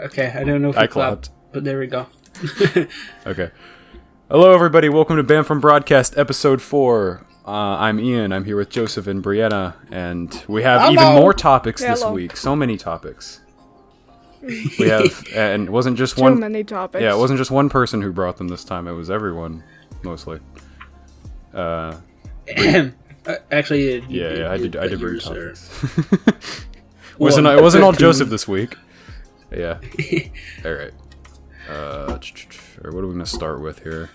Okay, I don't know if I clapped, but there we go. Okay. Hello, everybody. Welcome to Bam from Broadcast, Episode 4. I'm Ian. I'm here with Joseph and Breanna, and we have even more topics this week. So many topics. We have, and it wasn't just one. Too many topics. Yeah, it wasn't just one person who brought them this time. It was everyone, mostly. Actually, I did bring topics. It wasn't all Joseph this week. Yeah. All right. What are we gonna start with here?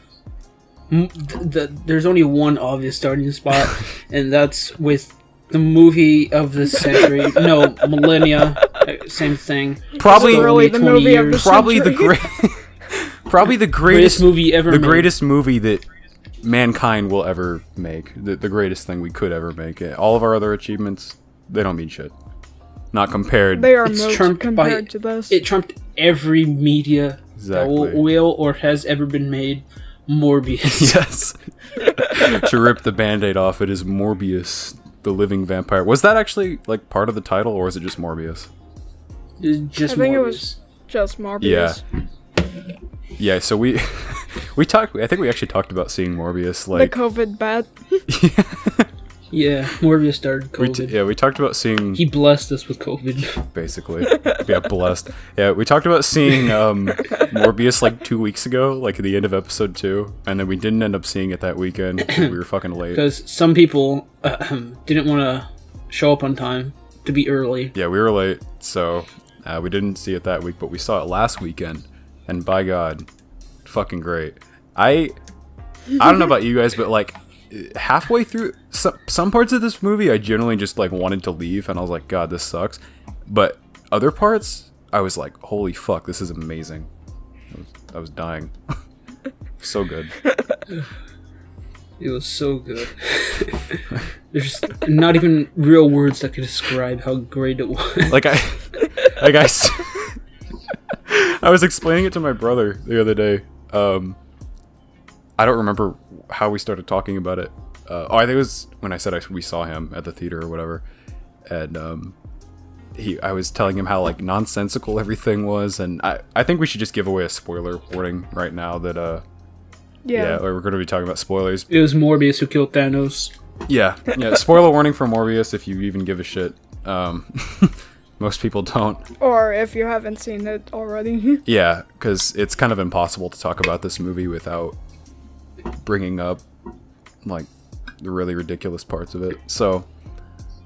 There's only one obvious starting spot, and that's with the movie of the century. No, millennia. Same thing. Probably really the movie of the probably century. Probably the greatest movie ever. The greatest movie that mankind will ever make. The greatest thing we could ever make. All of our other achievements, they don't mean shit. Not compared. They are compared to this. It trumped every media that will or has ever been made. Morbius. Yes. To rip the Band-Aid off, it is Morbius, the living vampire. Was that actually like part of the title, or was it just Morbius? Just I think Morbius. it was just Morbius. Yeah. So we talked. I think we actually talked about seeing Morbius, like the COVID bat. Yeah, Morbius started COVID. We talked about seeing... He blessed us with COVID. Basically. Yeah, blessed. Yeah, we talked about seeing Morbius like 2 weeks ago, like at the end of episode 2, and then we didn't end up seeing it that weekend because we were fucking late. Because some people didn't want to show up on time to be early. Yeah, we were late, so we didn't see it that week, but we saw it last weekend, and by God, fucking great. I don't know about you guys, but like... halfway through some parts of this movie I generally just like wanted to leave, and I was like, God, this sucks. But other parts I was like, holy fuck, this is amazing. I was dying. So good. It was so good. There's not even real words that could describe how great it was. I was explaining it to my brother the other day. I don't remember how we started talking about it. I think it was when I said we saw him at the theater or whatever, and I was telling him how like nonsensical everything was, and I think we should just give away a spoiler warning right now that we're going to be talking about spoilers. It was Morbius who killed Thanos. Yeah. Spoiler warning for Morbius if you even give a shit. Most people don't. Or if you haven't seen it already. Yeah, because it's kind of impossible to talk about this movie without bringing up like the really ridiculous parts of it. So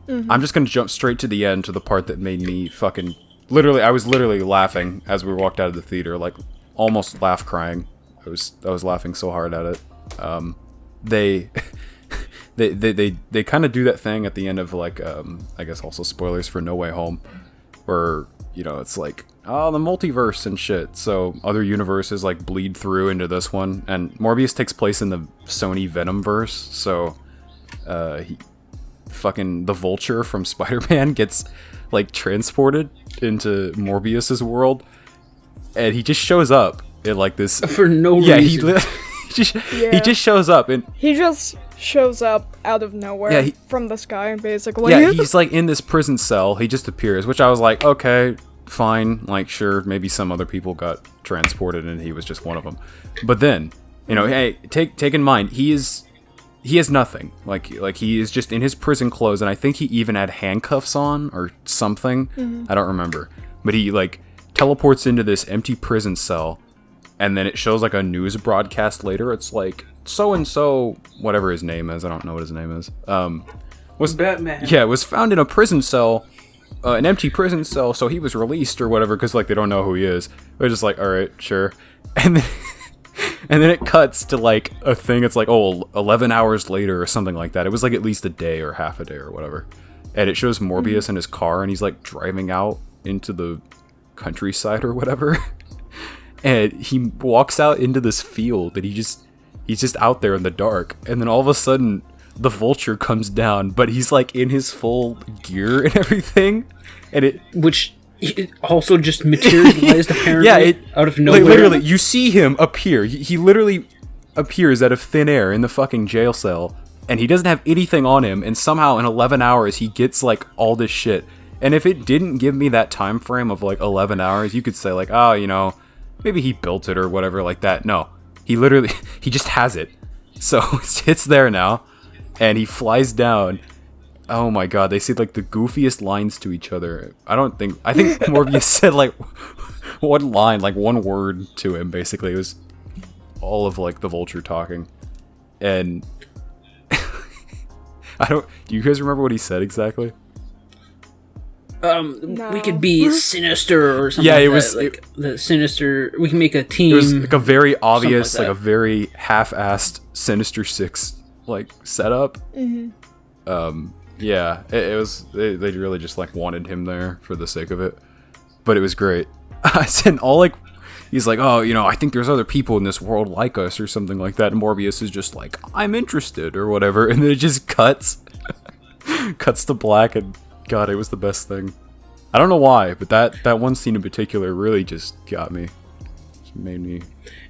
I'm just gonna jump straight to the end, to the part that made me fucking I was literally laughing as we walked out of the theater, like almost laugh crying. I was laughing so hard at it. They kind of do that thing at the end of like I guess also spoilers for No Way Home, where it's like, oh, the multiverse and shit. So other universes like bleed through into this one, and Morbius takes place in the Sony Venomverse. So, the Vulture from Spider-Man gets like transported into Morbius's world, and he just shows up in like this for no reason. He just shows up, and he just shows up out of nowhere from the sky, basically. Yeah, he's like in this prison cell. He just appears, which I was like, okay, fine, like sure, maybe some other people got transported and he was just one of them. But then, hey, take in mind, he has nothing. Like he is just in his prison clothes, and I think he even had handcuffs on or something. I don't remember. But he like teleports into this empty prison cell, and then it shows like a news broadcast later. It's like so and so, whatever his name is. I don't know what his name is. Was Batman? Yeah, was found in a prison cell. An empty prison cell, so he was released or whatever, because like they don't know who he is. They're just like, all right, sure. And then it cuts to like a thing. It's like 11 hours later or something like that. It was like at least a day or half a day or whatever. And it shows Morbius in his car, and he's like driving out into the countryside or whatever. And he walks out into this field, and he's just out there in the dark. And then all of a sudden, the Vulture comes down, but he's like in his full gear and everything, and which also just materialized apparently out of nowhere. Like, literally, you see him appear. He literally appears out of thin air in the fucking jail cell, and he doesn't have anything on him. And somehow in 11 hours he gets like all this shit, And if it didn't give me that time frame of like 11 hours, you could say like, oh, you know, maybe he built it or whatever like that. No, he just has it. So it's there now, and he flies down. Oh my god, they say like the goofiest lines to each other. I think Morbius said like one line, like one word to him, basically. It was all of like the Vulture talking. And do you guys remember what he said exactly? No. We could be sinister or something. Yeah, like it was that. Like the sinister. We can make a team. It was like a very obvious, like a very half-assed Sinister Six like setup. Yeah, it was. They really just like wanted him there for the sake of it, but it was great. I said he's like, oh, you know, I think there's other people in this world like us or something like that. And Morbius is just like, I'm interested or whatever, and then it just cuts to black, and God, it was the best thing. I don't know why, but that one scene in particular really just got me. Just made me.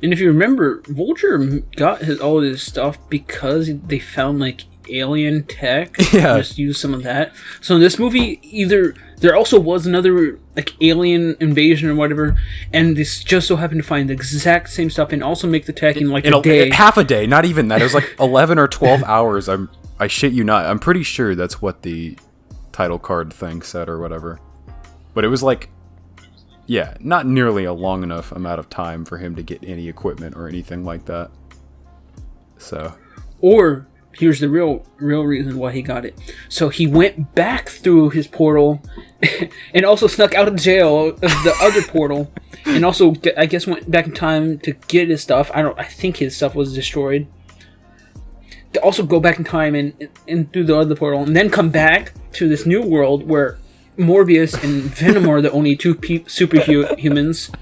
And if you remember, Vulture got all his stuff because they found like alien tech. Yeah. Just use some of that. So in this movie, either there also was another like alien invasion or whatever, and this just so happened to find the exact same stuff and also make the tech in like a day. Half a day, not even that. It was like 11 or 12 hours. I shit you not. I'm pretty sure that's what the title card thing said or whatever. But it was like, yeah, not nearly a long enough amount of time for him to get any equipment or anything like that. So. Or here's the real reason why he got it. So he went back through his portal and also snuck out of jail of the other portal, and also I guess went back in time to get his stuff. I think his stuff was destroyed. To also go back in time and through the other portal, and then come back to this new world where Morbius and Venom are the only two superhumans.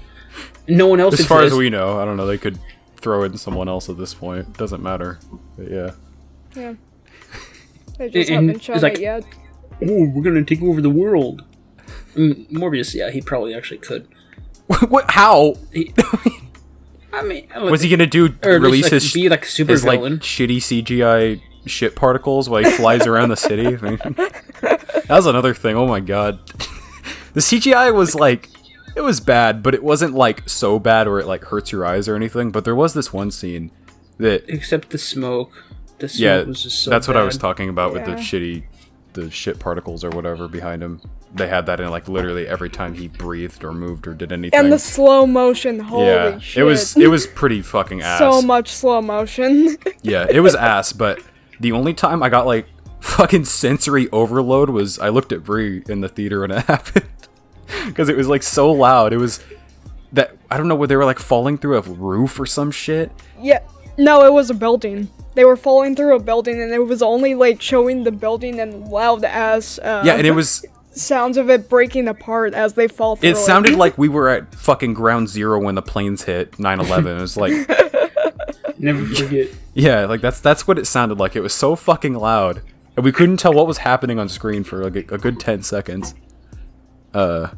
No one else exists. As far as we know, I don't know. They could throw in someone else at this point. Doesn't matter. But yeah. Yeah. They just haven't shown it yet. Oh, we're gonna take over the world. Morbius, yeah, he probably actually could. What? How? I mean, was he gonna do release his be like super his like villain? Shitty CGI shit particles while he flies around the city? I mean, that was another thing. Oh my god, the CGI was like, it was bad, but it wasn't like so bad where it like hurts your eyes or anything. But there was this one scene that, except the smoke. The smoke was just so that's bad. What I was talking about with the shit particles or whatever behind him. They had that in like literally every time he breathed or moved or did anything. And the slow motion, holy shit. It was pretty fucking ass. So much slow motion. Yeah, it was ass, but the only time I got like fucking sensory overload was I looked at Bree in the theater when it happened. Because it was like so loud. It was that, I don't know, what they were like falling through a roof or some shit. Yeah, no, it was a building. They were falling through a building, and it was only like showing the building and loud ass yeah, and it was sounds of it breaking apart as they fall through. It sounded like we were at fucking ground zero when the planes hit 9/11. It was like, never forget. Yeah, like that's what it sounded like. It was so fucking loud, and we couldn't tell what was happening on screen for like a good 10 seconds. Other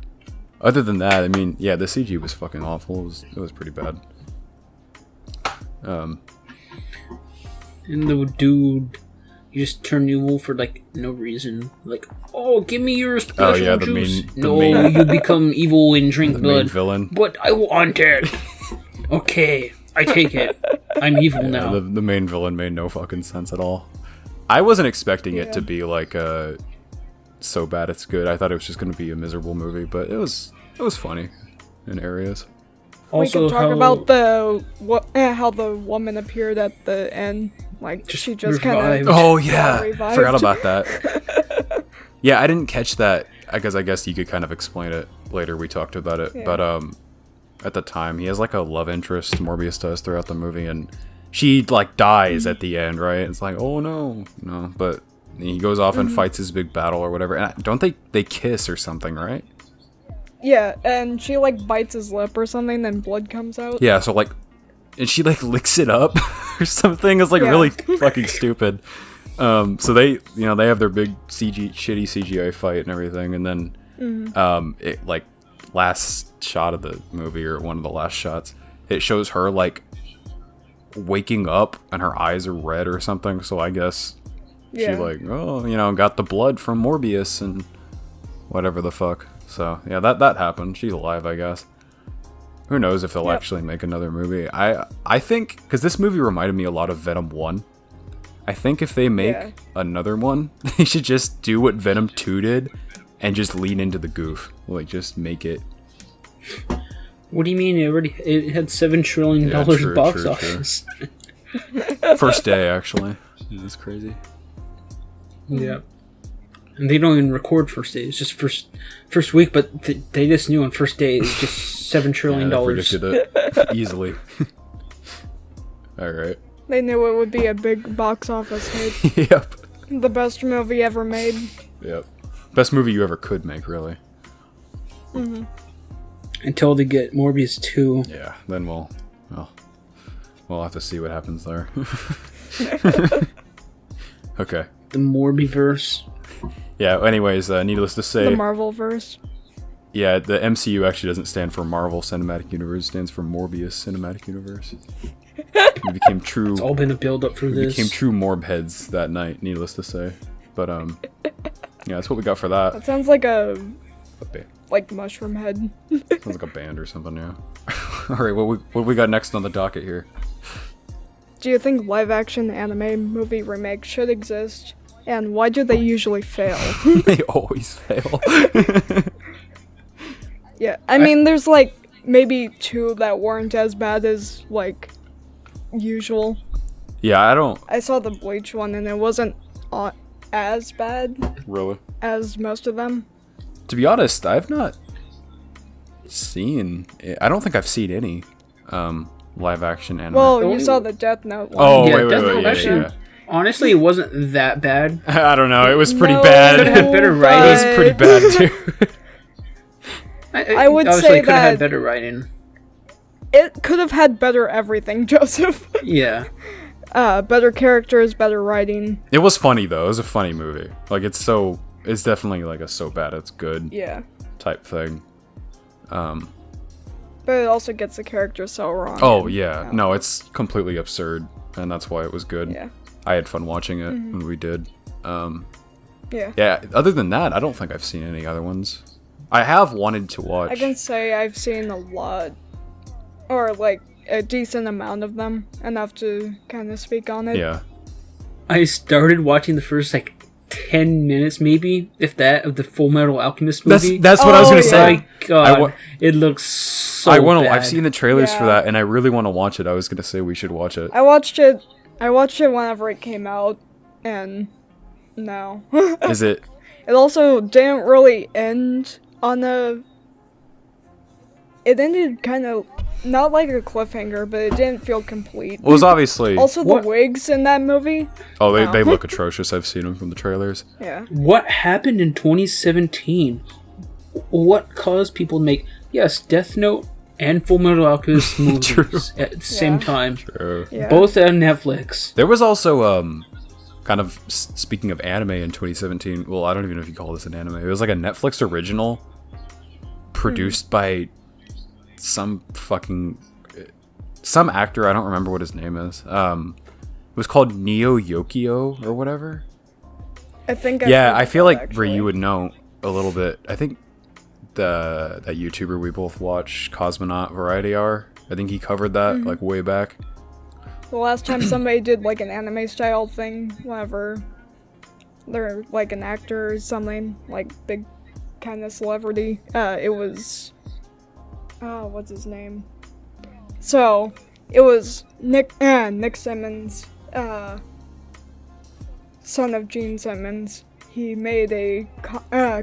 than that, I mean, yeah, the CG was fucking awful. It was pretty bad. And the dude, you just turn evil for like no reason. Like, oh, give me your special juice. You become evil and drink blood. Main villain. But I want it. Okay, I take it. I'm evil now. The main villain made no fucking sense at all. I wasn't expecting it to be like so bad it's good. I thought it was just going to be a miserable movie, but it was funny in areas. Also, we could talk about how the woman appeared at the end. Like, she just kind of... Oh, yeah. Forgot about that. Yeah, I didn't catch that. I guess you could kind of explain it later. We talked about it. Yeah. But at the time, he has, like, a love interest, Morbius does, throughout the movie. And she, like, dies at the end, right? It's like, oh, no. No, but he goes off and fights his big battle or whatever. And don't they kiss or something, right? Yeah, and she, like, bites his lip or something, then blood comes out. Yeah, so, like... And she, like, licks it up or something. It's, like, really fucking stupid. So they have their big shitty CGI fight and everything. And then, it, like, last shot of the movie, or one of the last shots, it shows her, like, waking up and her eyes are red or something. So I guess she, like, got the blood from Morbius and whatever the fuck. So yeah, that happened. She's alive, I guess. Who knows if they'll actually make another movie? I think because this movie reminded me a lot of Venom 1. I think if they make another one, they should just do what Venom 2 did and just lean into the goof. Like just make it. What do you mean? It had $7 trillion box office. First day, actually. That's crazy. Yeah. And they don't even record first day. It's just first week, but they just knew on first day it's just $7 trillion. They predicted it easily. All right. They knew it would be a big box office hit. Yep. The best movie ever made. Yep. Best movie you ever could make, really. Mm-hmm. Until they get Morbius 2. Yeah, then we'll have to see what happens there. Okay. The Morbiverse. Yeah, anyways, needless to say... The Marvel-verse. Yeah, the MCU actually doesn't stand for Marvel Cinematic Universe. It stands for Morbius Cinematic Universe. We became true... It's all been a build-up for this. We became true Morb heads that night, needless to say. But, yeah, that's what we got for that. That sounds like like mushroom head. Sounds like a band or something, yeah. Alright, what we got next on the docket here? Do you think live-action anime movie remakes should exist? And why do they usually fail? They always fail. Yeah, I mean, there's like maybe 2 that weren't as bad as like usual. Yeah, I saw the Bleach one and it wasn't as bad. Really? As most of them. To be honest, I've not seen... I don't think I've seen any live action anime. Well, you saw the Death Note one. Oh, yeah, wait. Actually, honestly, it wasn't that bad. I don't know. It was pretty No, bad. It had better It writing. was pretty bad, too. I would obviously say it could have that had better writing. it could have had better everything, Joseph. Yeah. Better characters, better writing. It was funny, though. It was a funny movie. Like, it's definitely like a so bad it's good Yeah. type thing. But it also gets the characters so wrong. Oh, yeah. No, it's completely absurd, and that's why it was good. Yeah. I had fun watching it when we did. Yeah. Yeah, other than that, I don't think I've seen any other ones. I have wanted to watch. I can say I've seen a lot, or like a decent amount of them, enough to kind of speak on it. Yeah. I started watching the first, 10 minutes, maybe, if that, of the Full Metal Alchemist movie. That's what I was gonna yeah. say. My God, it looks so bad. I've seen the trailers for Yeah. that, and I really want to watch it. I was gonna say we should watch it. I watched it whenever it came out, and no. Is it? It also didn't really end on it ended kind of not like a cliffhanger, but it didn't feel complete. Well, it was obviously. Also, the wigs in that movie. Oh, they No. look atrocious. I've seen them from the trailers. Yeah. What happened in 2017? What caused people to make, Death Note and Full Metal Alchemist movies at the same time? True. Yeah. Both on Netflix. There was also kind of speaking of anime in 2017. Well, I don't even know if you call this an anime. It was like a Netflix original produced by some actor. I don't remember what his name is. It was called Neo Yokio or whatever. I think. I feel like actually. Ray, you would know a little bit. I think that YouTuber we both watch, Cosmonaut Variety Hour. I think he covered that like way back. The last time somebody did like an anime style thing, whenever they're like an actor or something, like big kind of celebrity, it was what's his name? So it was Nick Simmons, son of Gene Simmons. He made a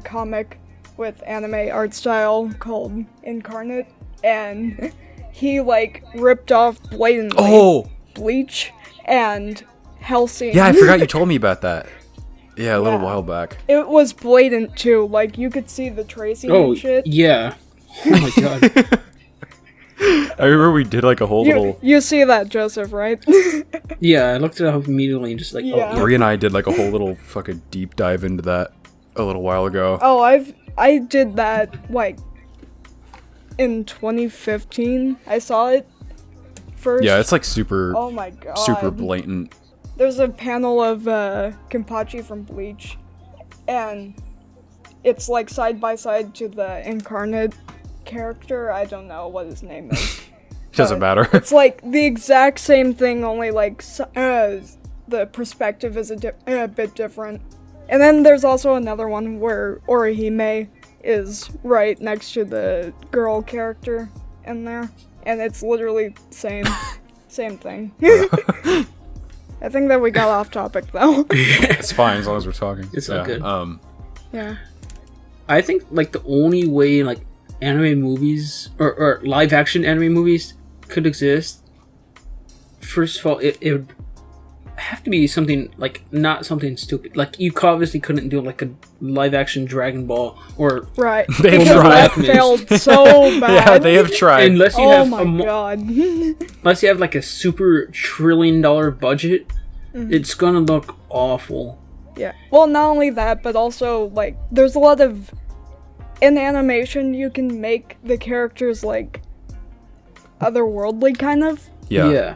comic with anime art style called Incarnate, and he like ripped off blatantly Bleach and Hellsing. Yeah, I forgot you told me about that. Yeah, a little while back. It was blatant too, like you could see the tracing and shit. Yeah. Oh my God. I remember we did like a whole little... You see that, Joseph, right? Yeah, I looked it up immediately and just Yeah. Bree and I did like a whole little fucking deep dive into that a little while ago. Oh, I did that like in 2015. I saw it first. Yeah, it's like super... Oh my God. Super blatant. There's a panel of Kenpachi from Bleach, and it's like side by side to the incarnate character. I don't know what his name is. Doesn't matter. It's like the exact same thing, only like the perspective is a bit different. And then there's also another one where Orihime is right next to the girl character in there, and it's literally same thing. I think that we got off topic though. It's fine as long as we're talking. It's all good. Yeah. I think like the only way like anime movies or live action anime movies could exist, first of all, it would have to be something like not something stupid. Like you obviously couldn't do like a live action Dragon Ball or Right. They've Because tried. that failed so bad. Yeah, they have tried. unless you Oh have my god. unless you have like a super $1 trillion budget, it's gonna look awful. Yeah. Well, not only that, but also, like, there's a lot of... In animation, you can make the characters, like, otherworldly, kind of. Yeah.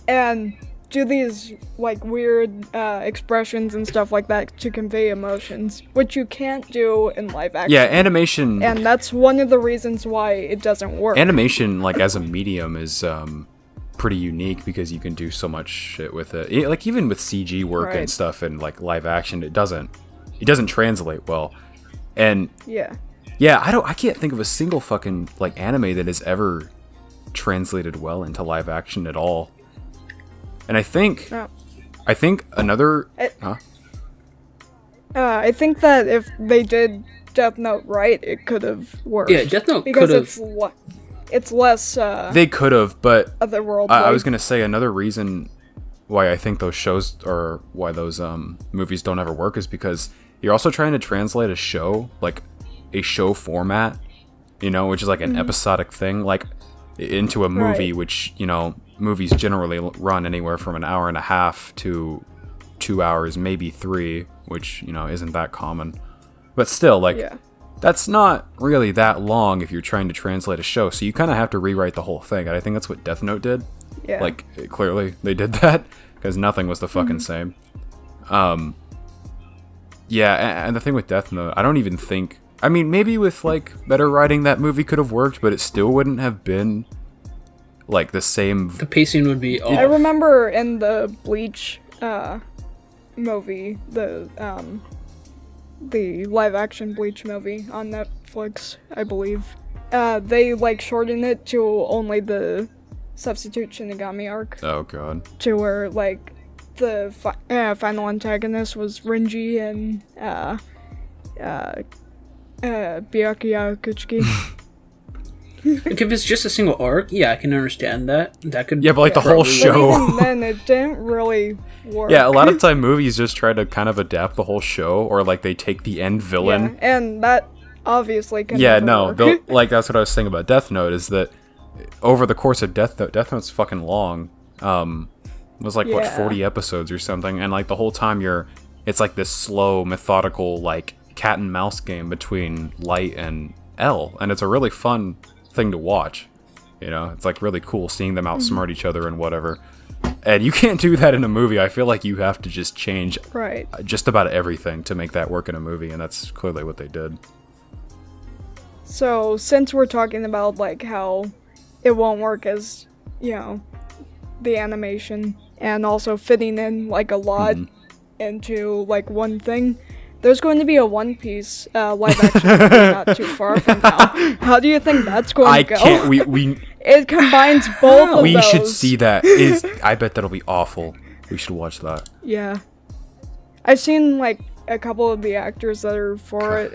And do these, like, weird expressions and stuff like that to convey emotions, which you can't do in live action. Yeah, animation. And that's one of the reasons why it doesn't work. Animation, like as a medium, is pretty unique because you can do so much shit with it. Like even with CG work and Right. stuff and like live action, it doesn't translate well. And Yeah. yeah, I can't think of a single fucking like anime that has ever translated well into live action at all. And I think Oh. another I think that if they did Death Note right, it could have worked. Yeah, Death Note because could have. it's less they could have, but otherworldly. I was gonna say another reason why I think those shows or why those movies don't ever work is because you're also trying to translate a show, like a show format, you know, which is like an episodic thing, like into a movie, Right. which, you know, movies generally run anywhere from an hour and a half to 2 hours, maybe 3, which, you know, isn't that common. But still, like, Yeah. that's not really that long if you're trying to translate a show, so you kind of have to rewrite the whole thing, and I think that's what Death Note did. Yeah. Like, clearly they did that, because nothing was the fucking same. Yeah, and the thing with Death Note, I don't even think... I mean, maybe with, like, better writing, that movie could have worked, but it still wouldn't have been, like, the same... The pacing would be off. I remember in the Bleach movie, the live action Bleach movie on Netflix, I believe. They like shortened it to only the substitute Shinigami arc, Oh, God. to where like the final antagonist was Renji and Byakuya Kuchiki. Like, if it's just a single arc, yeah, I can understand that. That could. Yeah, but, like, the whole probably show. work. But even then, it didn't really work. Yeah, a lot of time movies just try to kind of adapt the whole show, or, like, they take the end villain... Yeah, and that obviously can Yeah, never no, work. like that's what I was saying about Death Note is that over the course of Death Note's fucking long. It was like what, Yeah. 40 episodes or something, and like the whole time it's like this slow, methodical, like cat and mouse game between Light and L, and it's a really fun thing to watch. You know, it's like really cool seeing them outsmart each other and whatever. And you can't do that in a movie. I feel like you have to just change Right. just about everything to make that work in a movie, and that's clearly what they did. So, since we're talking about, like, how it won't work as, you know, the animation, and also fitting in, like, a lot into, like, one thing, there's going to be a One Piece live action movie not too far from now. How do you think that's going to go? can't, we It combines both of We those. should see that. I bet that'll be awful. We should watch that. Yeah. I've seen, like, a couple of the actors that are for it,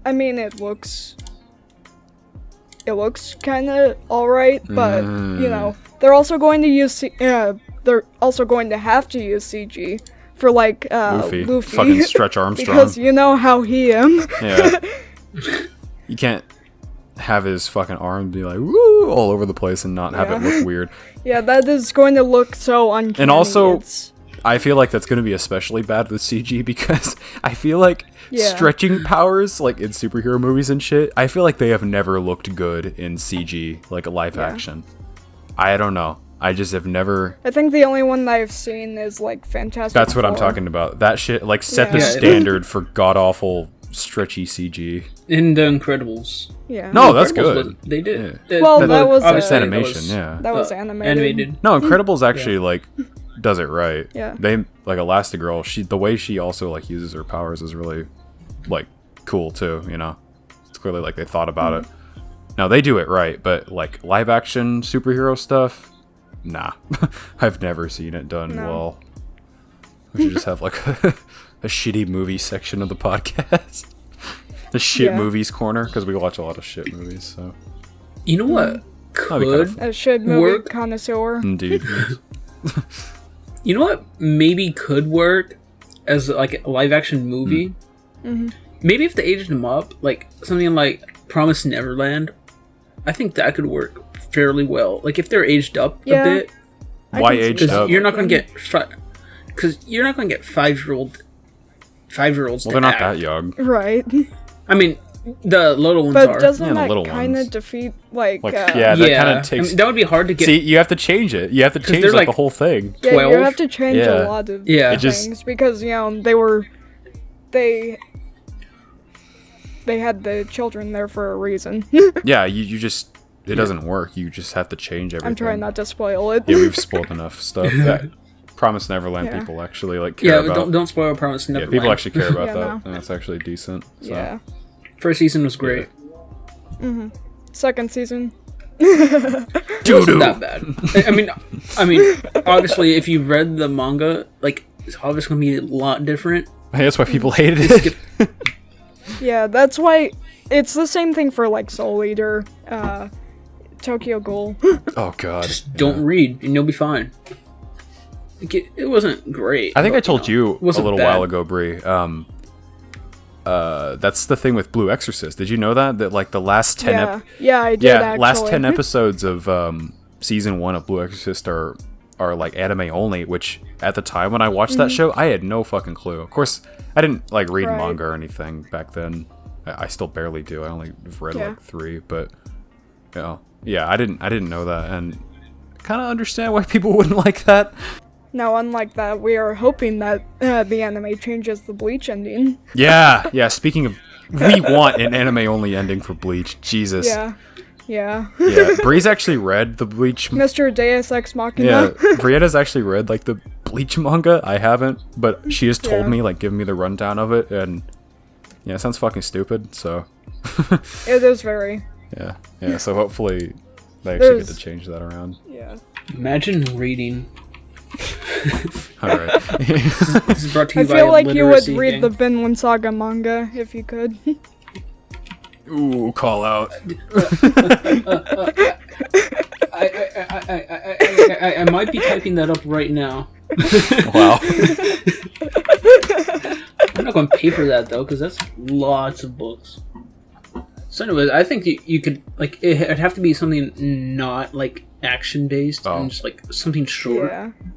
and it looks kind of alright, but, you know, they're also going to use, they're also going to have to use CG for, like, Luffy. Fucking Stretch Armstrong. Because you know how he am. Yeah. You can't have his fucking arm be like, woo, all over the place and not have it Yeah. look weird. Yeah, that is going to look so uncanny. And also, It's- I feel like that's going to be especially bad with CG because I feel like Yeah. stretching powers, like in superhero movies and shit, I feel like they have never looked good in CG, like a live action. I don't know. I just have never... I think the only one that I've seen is, like, Fantastic That's what I'm Four. talking about. That shit, like, set the Yeah. standard for god-awful stretchy CG. In The Incredibles. Yeah. No, that's Incredibles good. They did. Yeah. Well, that was obviously animation, yeah. That was animated. No, Incredibles actually like does it right. Yeah. They like Elastigirl. The way she also like uses her powers is really like cool too. You know, it's clearly like they thought about it. Now they do it right, but like live action superhero stuff, nah. I've never seen it done well. We should just have like a shitty movie section of the podcast. The shit movies corner, because we watch a lot of shit movies. So you know what could a shit movie connoisseur. Indeed. You know what maybe could work as like a live action movie? Maybe if they aged them up, like something like Promised Neverland, I think that could work fairly well. Like if they're aged up a bit. Why aged up? You're not gonna get because you're not gonna get 5-year-olds. Well, they're not that young. Right. I mean, the little ones But are. doesn't the that little kind of ones. defeat, like... That kind of takes... I mean, that would be hard to get. See, you have to change it. You have to change they're the whole thing. 12. Yeah, you have to change Yeah. a lot of It things, because, they had the children there for a reason. Yeah, you just... It doesn't work. You just have to change everything. I'm trying not to spoil it. Yeah, we've spoiled enough stuff. That Promised Neverland people actually like care about. Don't spoil Promised Neverland. People actually care about Yeah, that, no. and that's actually decent. So. Yeah. First season was great. Second season. It wasn't that bad. I mean, obviously, if you read the manga, like it's obviously gonna be a lot different. Hey, that's why people hated it. Yeah, that's why it's the same thing for like Soul Eater, Tokyo Ghoul. Oh god. Just don't read, and you'll be fine. Like, it wasn't great. I think but, I told you a wasn't little bad. while ago, Bree. That's the thing with Blue Exorcist. Did you know that like the last 10 yeah, I did actually. last 10 episodes of season 1 of Blue Exorcist are like anime only, which at the time when I watched that show, I had no fucking clue. Of course, I didn't like read manga or anything back then. I still barely do. I only read like 3, but yeah, I didn't know that, and kind of understand why people wouldn't like that. Now, unlike that, we are hoping that the anime changes the Bleach ending. Yeah. Speaking of, we want an anime-only ending for Bleach. Jesus. Yeah. Bree's actually read the Bleach. Mr. Deus Ex Machina. Yeah, Brianna's actually read like the Bleach manga. I haven't, but she has told me, like, giving me the rundown of it, and it sounds fucking stupid. So. It is very. Yeah. So hopefully they actually get to change that around. Yeah. Imagine reading. All right. This is brought to you I by feel like you would Literacy read Gang. the Vinland Saga manga if you could. Ooh, call out. I might be typing that up right now. Wow. I'm not going to pay for that though, because that's lots of books. So anyway, I think you could like it'd have to be something not like action based and just like something short.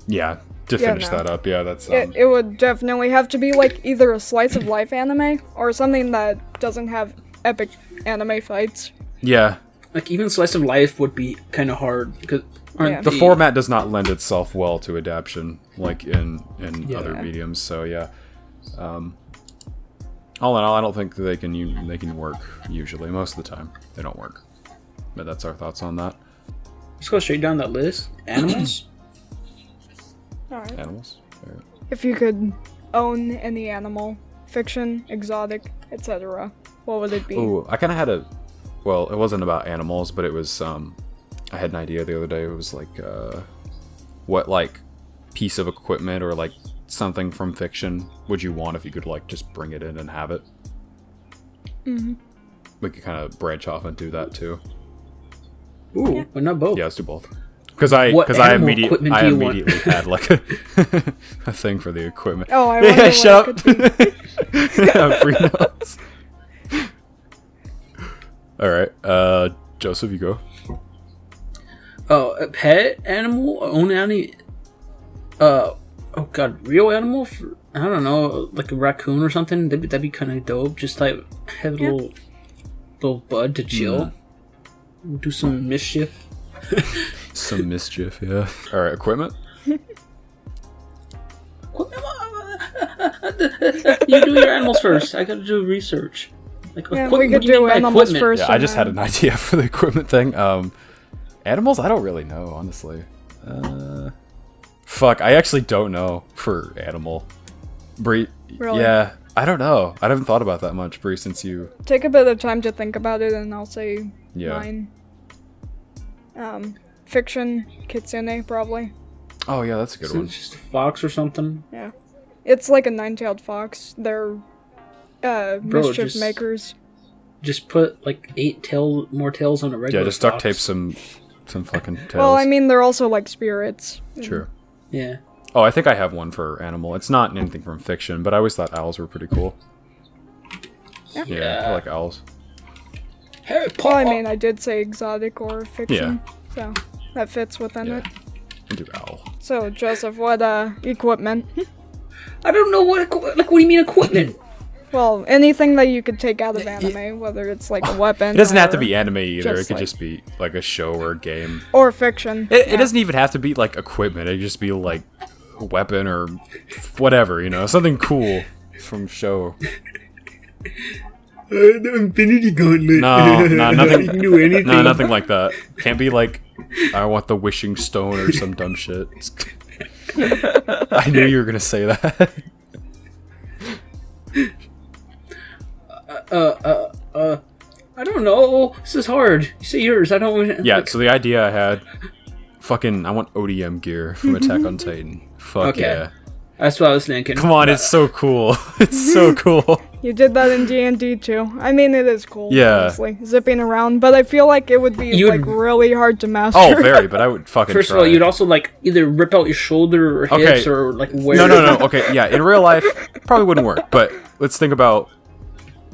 Yeah. To finish that up, that's. It would definitely have to be like either a slice of life anime or something that doesn't have epic anime fights. Yeah. Like even slice of life would be kind of hard because the format does not lend itself well to adaptation like in other mediums. So all in all, I don't think they can work usually. Most of the time, they don't work. But that's our thoughts on that. Let's go straight down that list. Animals. Alright. Animals. Right. If you could own any animal, fiction, exotic, etc., what would it be? Ooh, I kind of had well, it wasn't about animals, but it was, I had an idea the other day. It was like, what, like, piece of equipment or, like, something from fiction would you want if you could, like, just bring it in and have it? Mm-hmm. We could kind of branch off and do that, too. Ooh, but not both. Yeah, let's do both. Because I immediately had, like, a thing for the equipment. Oh, I wonder shut what up. it could be. Free notes. Alright, Joseph, you go. Oh, a pet animal? Own animal? Oh god, real animal? I don't know, like a raccoon or something? That'd be kind of dope. Just like have a little bud to chill. Do some mischief. Some mischief, yeah. Alright, equipment? You do your animals first. I gotta do research. Like, Yeah, equipment, we what could do you mean do by animals equipment? first. Yeah, I and just had then- an idea for the equipment thing. Animals, I don't really know, honestly. Fuck, I actually don't know for animal. Bree, Really? yeah, I don't know. I haven't thought about that much, Bree, since you. Take a bit of time to think about it, and I'll say Yeah. mine. Fiction, kitsune, probably. Oh yeah, that's a good So one. it's just a fox or something. Yeah. It's like a nine-tailed fox. They're mischief just- makers. Just put like 8 more tails on a regular. Yeah, just duct fox. tape some fucking tails. Well, I mean, they're also like spirits. True. Yeah. Oh, I think I have one for animal. It's not anything from fiction, but I always thought owls were pretty cool. Yeah, I like owls. Harry Well, I Potter. mean, I did say exotic or fiction, so that fits within Yeah. it. I do owl. So, Joseph, what equipment? I don't know what. Like, what do you mean equipment? Well, anything that you could take out of anime, whether it's like a weapon. It doesn't have to or- be anime either. It just could like- just be like a show or a game. or fiction. It doesn't even have to be like equipment. It could just be like a weapon or whatever, you know, something cool from show. The Infinity Gauntlet. No, nothing. You can do anything. No, nothing like that. Can't be like, I want the wishing stone or some dumb shit. I knew you were gonna say that. I don't know. This is hard. You say yours. I don't. Yeah. like- So the idea I had, I want ODM gear from Attack on Titan. Fuck Okay. yeah! That's what I was thinking. Come on, it's so cool. It's so cool. You did that in D&D too. I mean, it is cool. Yeah. Honestly, zipping around, but I feel like it would be You'd- like really hard to master. Oh, very. But I would fucking. First of try. all, you'd also like either rip out your shoulder or hips Okay. or like wear. No. Okay, yeah. In real life, probably wouldn't work. But let's think about.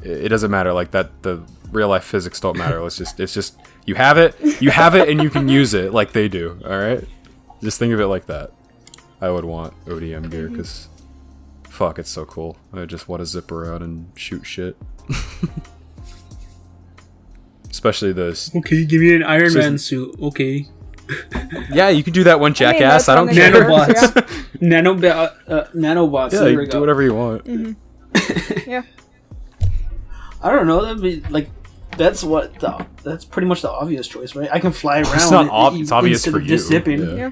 It doesn't matter. Like that. The real life physics don't matter. It's just you have it, and you can use it like they do. All right. Just think of it like that. I would want ODM gear because, fuck, it's so cool. I just want to zip around and shoot shit. Especially those. Okay, give me an Iron So- Man suit. Okay. Yeah, you can do that one, jackass. that's I don't kinda care. nanobots. Nanobots. Yeah, There you we can go. do whatever you want. Yeah. I don't know. That'd be like. That's pretty much the obvious choice, right? I can fly around. It's not it's obvious instead for of you. just zipping. Yeah. Yeah.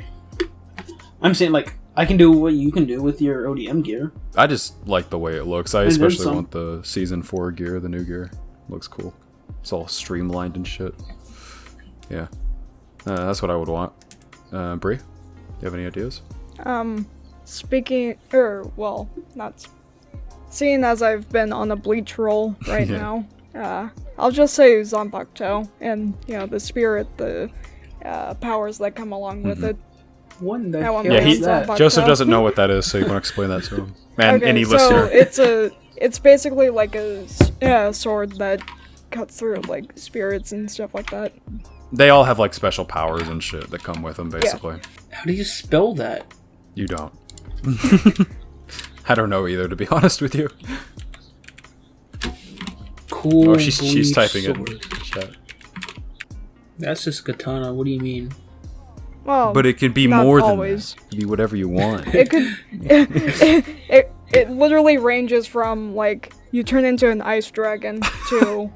I'm saying like I can do what you can do with your ODM gear. I just like the way it looks. I And then especially some. want the season 4 gear, the new gear. Looks cool. It's all streamlined and shit. Yeah. That's what I would want. Brie, do you have any ideas? Speaking, well, not. Seeing as I've been on a bleach roll right Yeah. now, I'll just say Zanpakuto and the spirit, the powers that come along with it. What the That one hell Yeah, makes is sense. that? Joseph doesn't know what that is, so you want to explain that to him. And Okay, any so listener. it's basically like a sword that cuts through like spirits and stuff like that. They all have like special powers and shit that come with them, basically. How do you spell that? You don't. I don't know either, to be honest with you. Cool. Oh, she's bleach typing it sword. in chat. That's just katana. What do you mean? Well, But it could be not more always. than that. It could be whatever you want. It could. It literally ranges from like you turn into an ice dragon to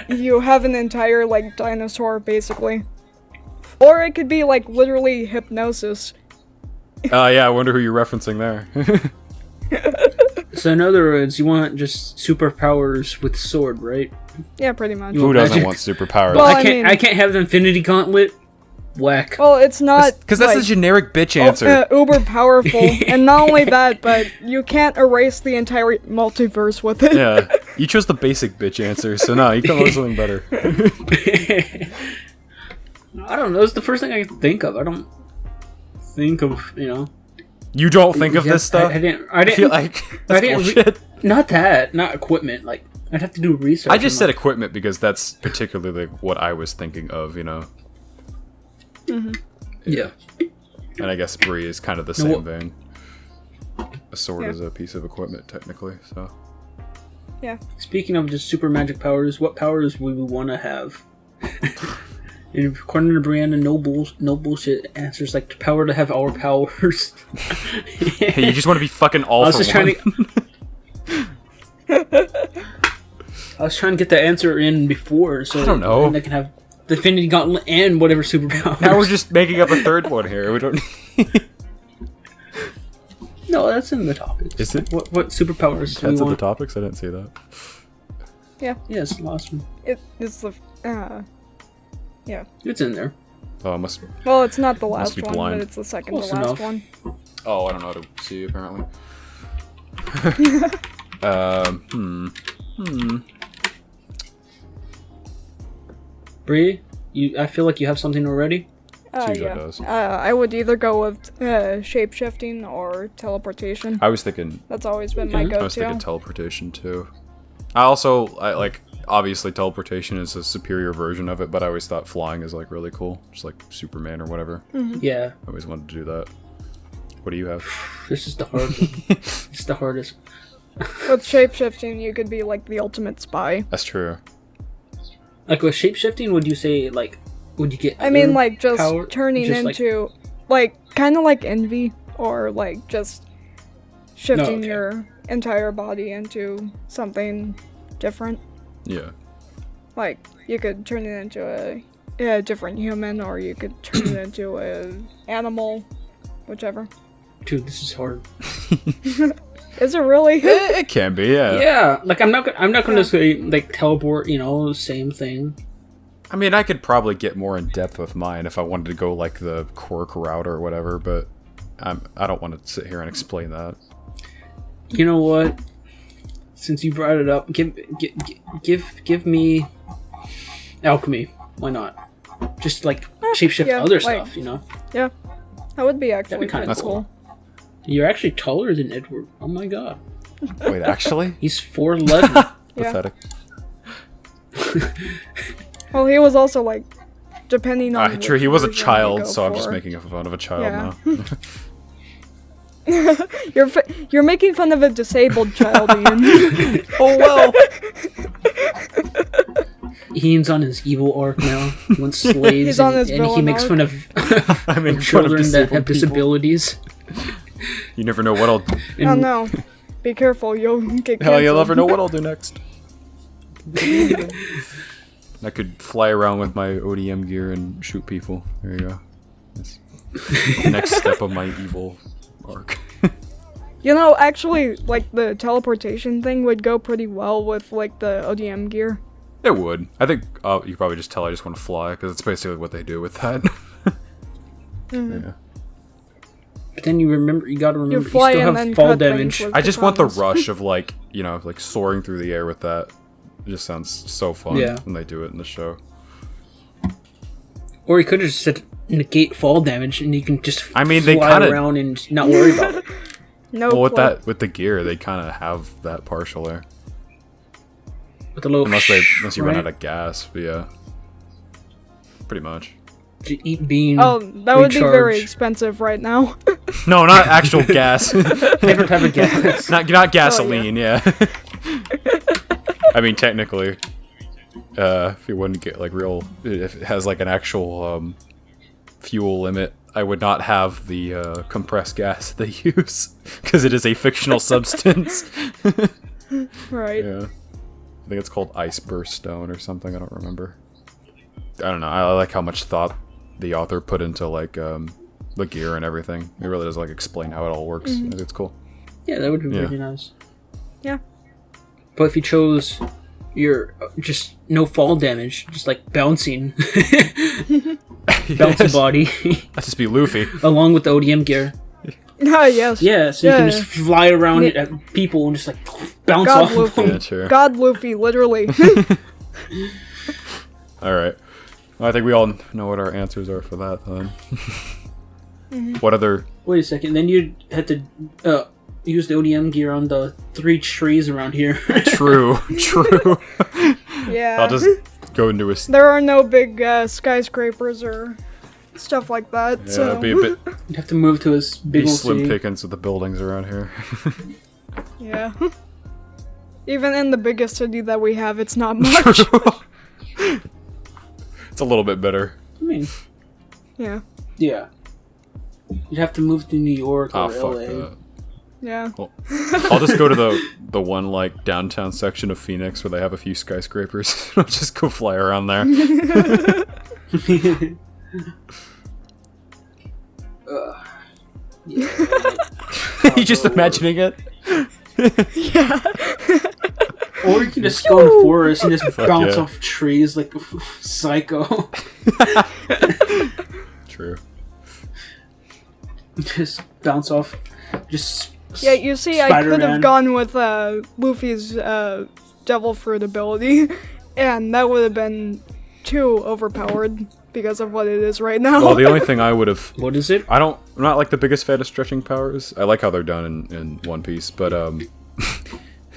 you have an entire like dinosaur basically, or it could be like literally hypnosis. Yeah, I wonder who you're referencing there. So in other words, you want just superpowers with sword, right? Yeah, pretty much. You Who doesn't Magic. want superpowers? Well, I I can't. mean- I can't have the Infinity Gauntlet. Whack. Well, it's not Because that's like, a generic bitch answer. uber powerful, and not only that, but you can't erase the entire multiverse with it. Yeah, you chose the basic bitch answer, so no, you come up with something better. I don't know. It's the first thing I can think of. I don't think of You don't think of this stuff? I didn't. I feel like I that's didn't bullshit. Not that. Not equipment. Like I'd have to do research. I just on said that. equipment because that's particularly what I was thinking of, Yeah. And I guess Bree is kind of the No, same what- vein. A sword Yeah. is a piece of equipment, technically, so. Yeah. Speaking of just super magic powers, what powers would we want to have? And according to Breanna, no bullshit answers like the power to have all powers. Hey, you just want to be fucking all I was for just one. I was trying to get the answer in before, so I don't know. I can have the Infinity Gauntlet and whatever superpowers. Now we're just making up a third one here. We don't. No, that's in the topics. Is it? What superpowers do we That's in the want? topics. I didn't see that. Yeah. Yeah, it's the last one. It's the yeah. It's in there. Oh, it must. Well, it's not the last be one, blind. but it's the second Close to last enough. one. Oh, I don't know how to see apparently. Bree, I feel like you have something already. Tuesday Yeah. does. I would either go with shape-shifting or teleportation. I was thinking. That's always been my Okay. I was thinking go-to. teleportation too. I like. Obviously, teleportation is a superior version of it, but I always thought flying is like really cool, just like Superman or whatever. Yeah, I always wanted to do that. What do you have? this is the hard. It's the hardest. With shape-shifting, you could be like the ultimate spy. That's true. Like with shapeshifting, would you say like would you get? I mean, other like just power? turning Just, like- into like kind of like Envy, or like just shifting okay. your entire body into something different. Yeah. Like you could turn it into a different human, or you could turn it into a animal, whichever. Dude, this is hard. Is it really? It can be, yeah. Yeah, like I'm not going to say like teleport. You know, same thing. I mean, I could probably get more in depth with mine if I wanted to go like the quirk route or whatever, but I don't want to sit here and explain that. You know what? Since you brought it up, give me alchemy. Why not? Just like shapeshift yeah, other like- stuff. You know, Yeah, that would be actually That'd be kinda kind of cool. you're actually taller than Edward. Oh my god, Wait, actually? he's 4'11". Yeah. Pathetic. Well, he was also like, depending on. True, which he was a version you child, go so I'm just for. making fun of a child Yeah. now. You're making fun of a disabled child, Ian. Oh well. Ian's on his evil arc now. He wants slaves, He's on his and he villain makes arc. fun of I mean, children that have disabilities. You never know what I'll. Oh no. Be careful, you'll get Hell, you'll canceled. never know what I'll do next. I could fly around with my ODM gear and shoot people. There you go. That's the next step of my evil arc. You know, actually, like, the teleportation thing would go pretty well with, like, the ODM gear. It would. I think you could probably just tell I just want to fly, because it's basically what they do with that. Yeah. But then you gotta remember, you fly still and have then fall cut things damage. with I just want the katanas. rush of, like, you know, like soaring through the air with that. It just sounds so fun Yeah. when they do it in the show. Or you could have just said negate fall damage, and you can just I mean, they fly kinda- around and not worry about it. No. Well, with clue. with the gear, they kind of have that partial there. With a little Unless you run right? out of gas, but yeah. Pretty much. To eat bean. Oh, that would be very recharge. expensive right now. No, not actual gas. Different type of gas. not gasoline, yeah. I mean, technically, if you wouldn't get like if it has like an actual fuel limit, I would not have the compressed gas they use because it is a fictional substance. Right. Yeah, I think it's called ice burst stone or something. I don't remember. I don't know. I like how much thought the author put into like the gear and everything. It really does like explain how it all works. I think it's cool. Yeah, that would be Yeah. really nice. Yeah. But if you chose your just no fall damage, just like bouncing, bouncy Yes. body, That'd just be Luffy. along with the ODM gear. Ah, yes. Yeah, so you Yeah. can just fly around Ne- at people and just like bounce God, off of Luffy. them. Yeah, sure. God Luffy, literally. All right. Well, I think we all know what our answers are for that then. What other? Wait a second, then you had to use the ODM gear on the 3 trees around here. True. Yeah. I'll just go into a. There are no big skyscrapers or stuff like that, Yeah, so... it'd be a bit You'd have to move to a big be old slim city. pickings with the buildings around here. Yeah. Even in the biggest city that we have, it's not much. It's a little bit better. I mean, Yeah. yeah. You'd have to move to New York or Oh, fuck LA. that. Yeah. Well, I'll just go to the one like downtown section of Phoenix where they have a few skyscrapers. I'll just go fly around there. You just imagining it? Yeah. Or you can just go in the forest and just Fuck bounce yeah. off trees like a psycho. True. Just bounce off. Just Yeah, you see, I could Spider-Man. have gone with Luffy's devil fruit ability, and that would have been too overpowered because of what it is right now. Well, the only thing I would have... What is it? I'm not like the biggest fan of stretching powers. I like how they're done in One Piece, but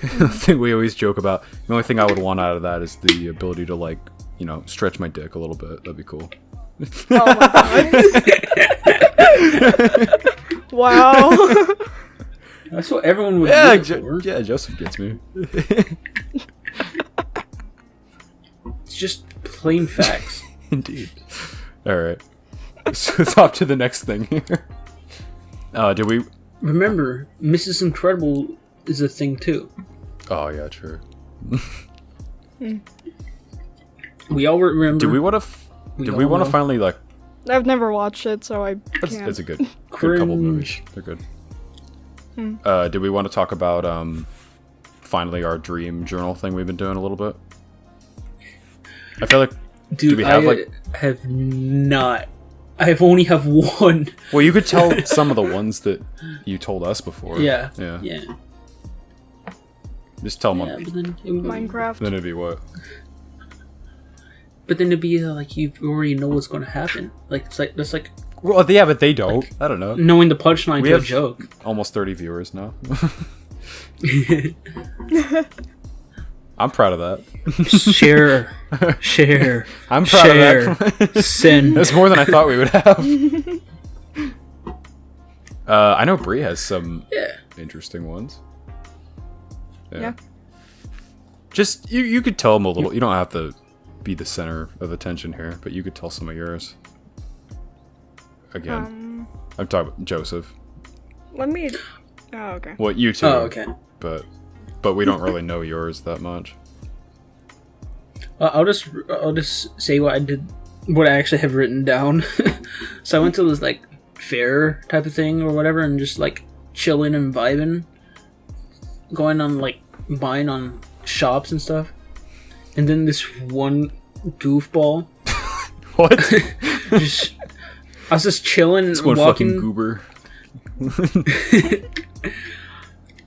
the thing we always joke about, the only thing I would want out of that is the ability to like, you know, stretch my dick a little bit. That'd be cool. Oh my god. Wow. That's what everyone would Yeah, do. for. yeah, Joseph gets me. It's just plain facts. Indeed. Alright. So let's hop to the next thing here. Did we... Remember, Mrs. Incredible is a thing too. Oh, yeah, true. We all remember. Do we want to... Do we all want to know. finally, like... I've never watched it, so I can't. It's a good couple of movies. They're good. Do we want to talk about, finally our dream journal thing we've been doing a little bit? I feel like... Dude, do we have, I have not. I only have one. Well, you could tell some of the ones that you told us before. Yeah. Yeah. Yeah. Just tell them. Yeah, but then it would, Minecraft. Then it'd be what? But then it'd be like you already know what's going to happen. Like it's like that's like Well, yeah, but they don't. I don't know. knowing the punchline We to a have- joke. Almost 30 viewers now. I'm proud of that. Share. I'm proud Share. of that. Send. That's more than I thought we would have. I know Bree has some Yeah. interesting ones. Yeah. Just you could tell them a little. You don't have to be the center of attention here, but you could tell some of yours. Again, I'm talking about Joseph. Let me. Oh, okay. Well, you too. Oh, okay. But we don't really know yours that much. I'll just say what I did, what I actually have written down. So I went to this like fair type of thing or whatever, and just like chilling and vibing, going on like buying on shops and stuff. And then this one goofball, What? just, I was just chilling, This one walking. fucking goober.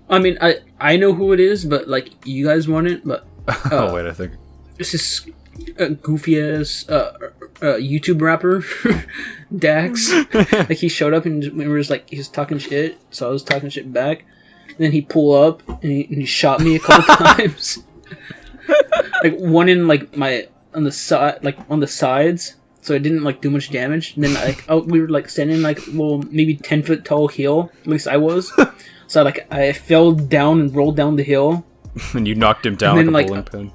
I mean, I know who it is, but like you guys want it, but Oh wait, I think. this is goofy ass YouTube rapper Dax. Like he showed up and we were just like he was talking shit, so I was talking shit back. And then he pulled up and he shot me a couple times. Like one in like my on the side, like on the sides, so it didn't like do much damage. And then like we were like standing like maybe 10-foot tall hill. At least I was. So like I fell down and rolled down the hill. And you knocked him down And like a then, bowling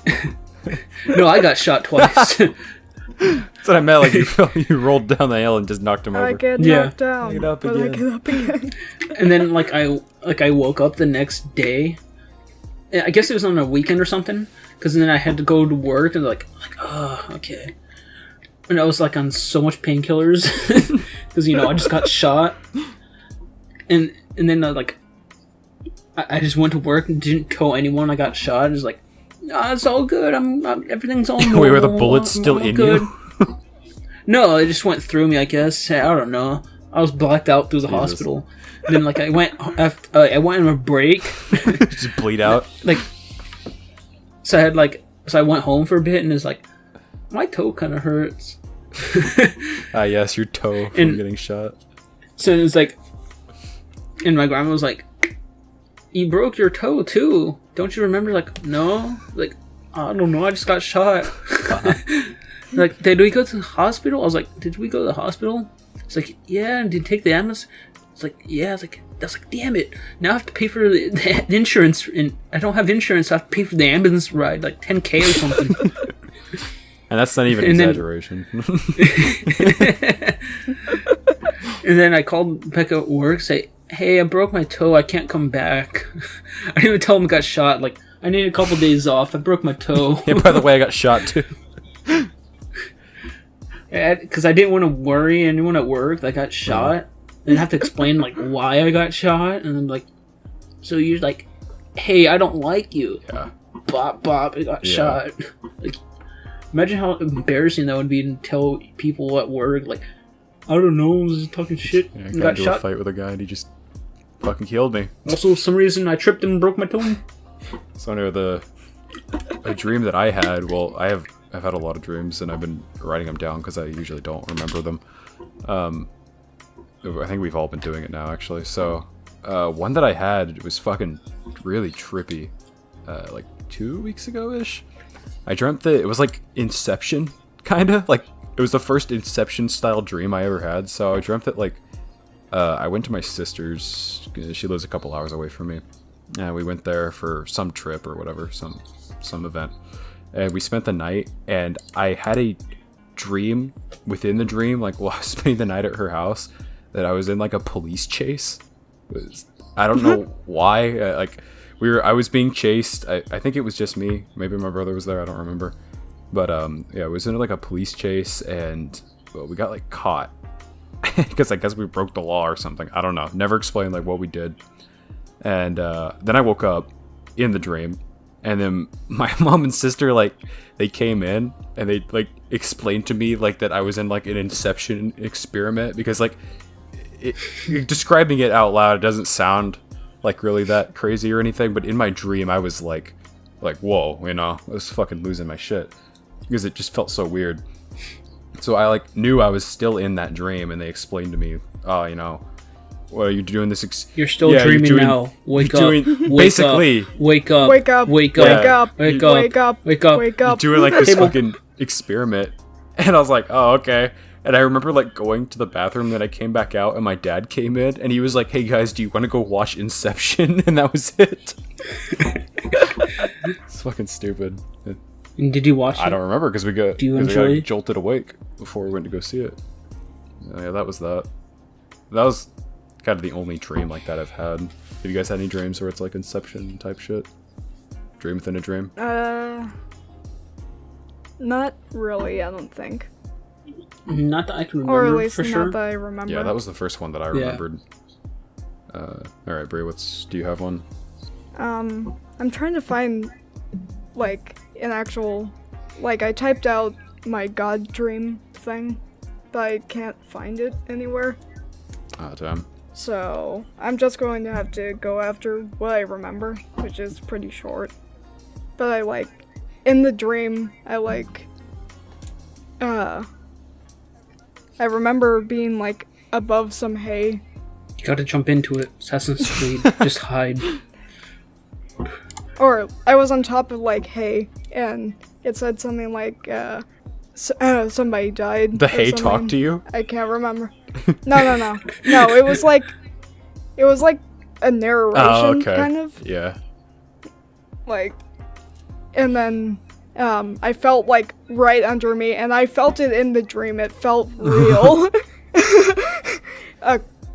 like, pin. No, I got shot twice. That's what I meant. Like you rolled down the hill and just knocked him I over. get Yeah. knocked down, Get up but I again. get up again. And then like I woke up the next day. I guess it was on a weekend or something. Because then I had to go to work and oh, okay. And I was like on so much painkillers because I just got shot. And then like I just went to work and didn't kill anyone. I got shot. And was like, nah, it's all good. I'm everything's all normal. Wait, were the bullets still I'm in good." you? No, it just went through me. I guess I don't know. I was blacked out through the Jesus. hospital. Then like I went I went on a break. Just bleed out. Like so I went home for a bit and it's like my toe kind of hurts. Yes, your toe from And- getting shot. So it was like, and my grandma was like, "You broke your toe too, don't you remember?" Like, no, like I don't know, I just got shot. Like, did we go to the hospital? I was like, did we go to the hospital? It's like, yeah, and did you take the ambulance? It's like, yeah. It's like, that's like, damn it. Now I have to pay for the insurance, and I don't have insurance. So I have to pay for the ambulance ride, like $10,000 or something. And that's not even exaggeration. And then I called Becca at work, say, hey, I broke my toe, I can't come back. I didn't even tell him I got shot. Like, I need a couple days off, I broke my toe. Yeah, by the way, I got shot too. Because I didn't want to worry anyone at work that I got shot. And have to explain, like, why I got shot. And I'm like, so you're like, hey, I don't like you. Yeah. Bop, bop, I got shot. Like, imagine how embarrassing that would be to tell people at work, like, I don't know, I was just talking shit. Yeah, I and got got into shot. a fight with a guy and he just fucking killed me. Also, for some reason, I tripped and broke my toe. So anyway, a dream that I had, well, I've had a lot of dreams and I've been writing them down because I usually don't remember them. I think we've all been doing it now, actually. So, one that I had was fucking really trippy. Like 2 weeks ago-ish. I dreamt that it was like Inception, kinda. Like, it was the first Inception-style dream I ever had. So I dreamt that, like, I went to my sister's. She lives a couple hours away from me. And we went there for some trip or whatever, some event. And we spent the night, and I had a dream within the dream, like, while I was spending the night at her house, that I was in, like, a police chase. I don't know why. I was being chased. I think it was just me. Maybe my brother was there. I don't remember. But, yeah, it was in, like, a police chase, and we got, like, caught. Because I guess we broke the law or something. I don't know. Never explained, like, what we did. And then I woke up in the dream, and then my mom and sister, like, they came in and they, like, explained to me, like, that I was in, like, an Inception experiment, because, like, describing it out loud, it doesn't sound like really that crazy or anything, but in my dream I was like whoa, you know, I was fucking losing my shit because it just felt so weird. So I, like, knew I was still in that dream, and they explained to me, oh, you know, well, you're doing this. You're still dreaming now. Wake up. Basically. Wake up. Wake up. Wake Wake up. up. Wake Wake up. up. Wake up. Wake up. Wake up. You're doing, like, this fucking experiment. And I was like, oh, okay. And I remember, like, going to the bathroom, then I came back out, and my dad came in, and he was like, hey, guys, do you want to go watch Inception? And that was it. It's fucking stupid. And did you watch it? I don't remember, because we got jolted awake before we went to go see it. Yeah, that was that. That was kind of the only dream like that I've had. Have you guys had any dreams where it's, like, Inception type shit? Dream within a dream? Not really, I don't think. Not that I can remember, or at least for not sure. that I remember. Yeah, that was the first one that I remembered. Alright, Brie, do you have one? I'm trying to find, like, an actual, like, I typed out my God dream thing, but I can't find it anywhere. Ah, damn. So, I'm just going to have to go after what I remember, which is pretty short. But I, like, in the dream, I remember being, like, above some hay. You gotta jump into it. Assassin's Creed. Just hide. Or, I was on top of, like, hay, and it said something like, somebody died. The hay talked to you? I can't remember. No. No, it was like a narration, kind of. Yeah. Like, and then, I felt, like, right under me, and I felt it in the dream. It felt real.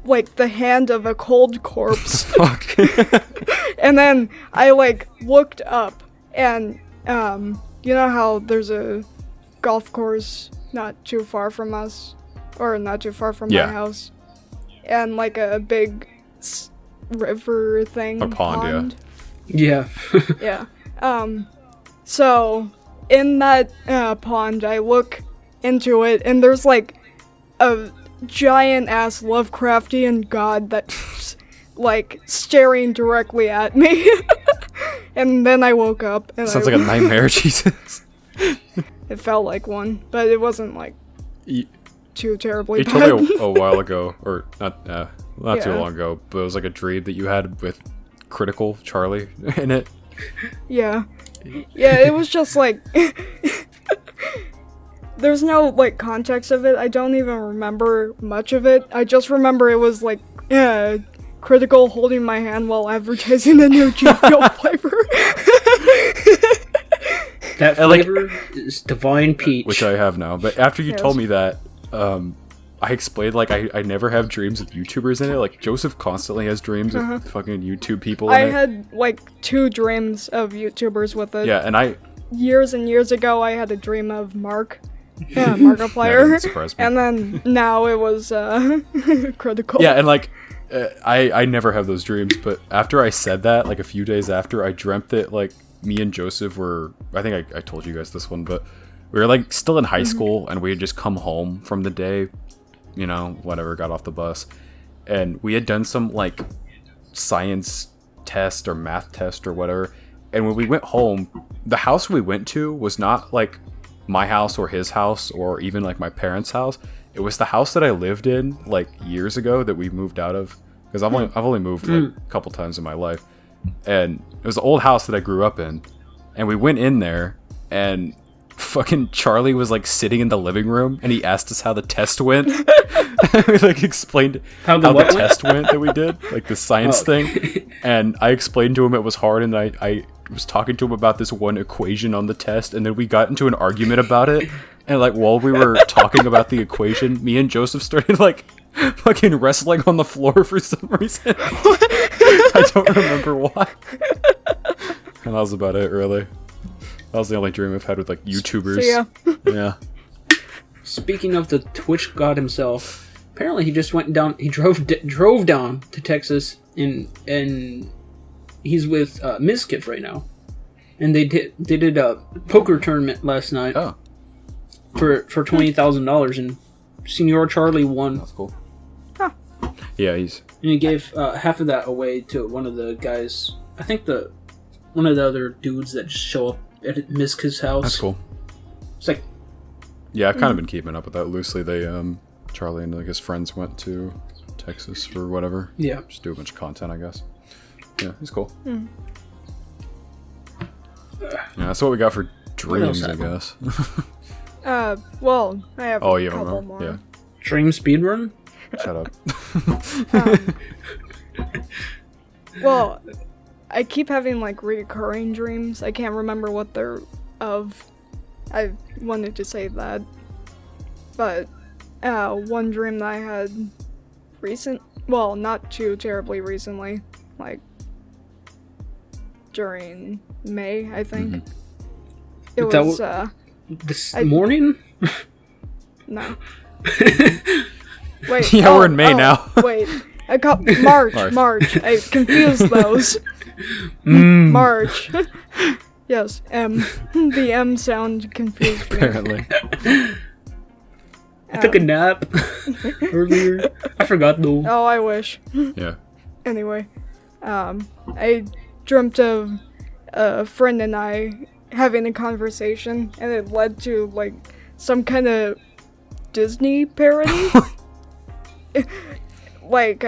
Like, the hand of a cold corpse. Fuck. And then I, like, looked up, and, you know how there's a golf course not too far from us? Or not too far from my house? And, like, a big river thing. A pond. Yeah. Yeah. So, in that pond, I look into it, and there's, like, a giant-ass Lovecraftian god that's, like, staring directly at me. And then I woke up, and Sounds like a nightmare, Jesus. It felt like one, but it wasn't, like, too terribly bad. You told me a while ago, or not too long ago, but it was like a dream that you had with Critical Charlie in it. Yeah. Yeah, it was just like... There's no, like, context of it. I don't even remember much of it. I just remember it was, like, Critical holding my hand while advertising the new G Fuel flavor. That flavor is divine peach. Which I have now. But after you Yes. told me that, I explained, like, I never have dreams with YouTubers in it. Like, Joseph constantly has dreams with fucking YouTube people in I it. had like 2 dreams of YouTubers with it. Yeah, and Years and years ago, I had a dream of Mark. Yeah, Markiplier. doesn't surprise me. And then now it was Critical. Yeah, and like, I never have those dreams, but after I said that, like a few days after, I dreamt that like me and Joseph were, I think I told you guys this one, but we were like still in high school, and we had just come home from the day, you know, whatever, got off the bus, and we had done some like science test or math test or whatever, and when we went home, the house we went to was not like my house or his house or even like my parents' house. It was the house that I lived in like years ago that we moved out of, because I've only moved like a couple times in my life, and it was the old house that I grew up in, and we went in there, and fucking Charlie was like sitting in the living room, and he asked us how the test went. We like explained how the test went that we did, like the science thing, and I explained to him it was hard, and I was talking to him about this one equation on the test, and then we got into an argument about it. And like while we were talking about the equation, me and Joseph started like fucking wrestling on the floor for some reason. I don't remember why. And that was about it, really. That was the only dream I've had with like YouTubers. So, yeah. Speaking of the Twitch god himself, apparently he just went down. He drove down to Texas, and he's with Mizkif right now, and they did a poker tournament last night. Oh. For $20,000, and Senior Charlie won. That's cool. Huh. Yeah, And he gave half of that away to one of the guys. I think one of the other dudes that show up at Miska's house. That's cool. It's like, yeah, I've kind of been keeping up with that loosely. They Charlie and like his friends went to Texas for whatever. yeah. Just do a bunch of content, I guess. Yeah, it's cool. Yeah, that's what we got for dreams, I guess. Well, I have Oh, a yeah, couple remember? more. Yeah. Dream speedrun? Shut up. Well, I keep having like recurring dreams. I can't remember what they're of. I wanted to say that. But one dream that I had not too terribly recently, like during May, I think. It was This morning? no. Wait. Yeah, we're in May now. Wait. I got March. I confused those. March. Yes, M. The M sound confused me. Apparently. I took a nap earlier. I forgot though. Oh, I wish. Yeah. Anyway, I dreamt of a friend and I having a conversation, and it led to like some kind of Disney parody. Like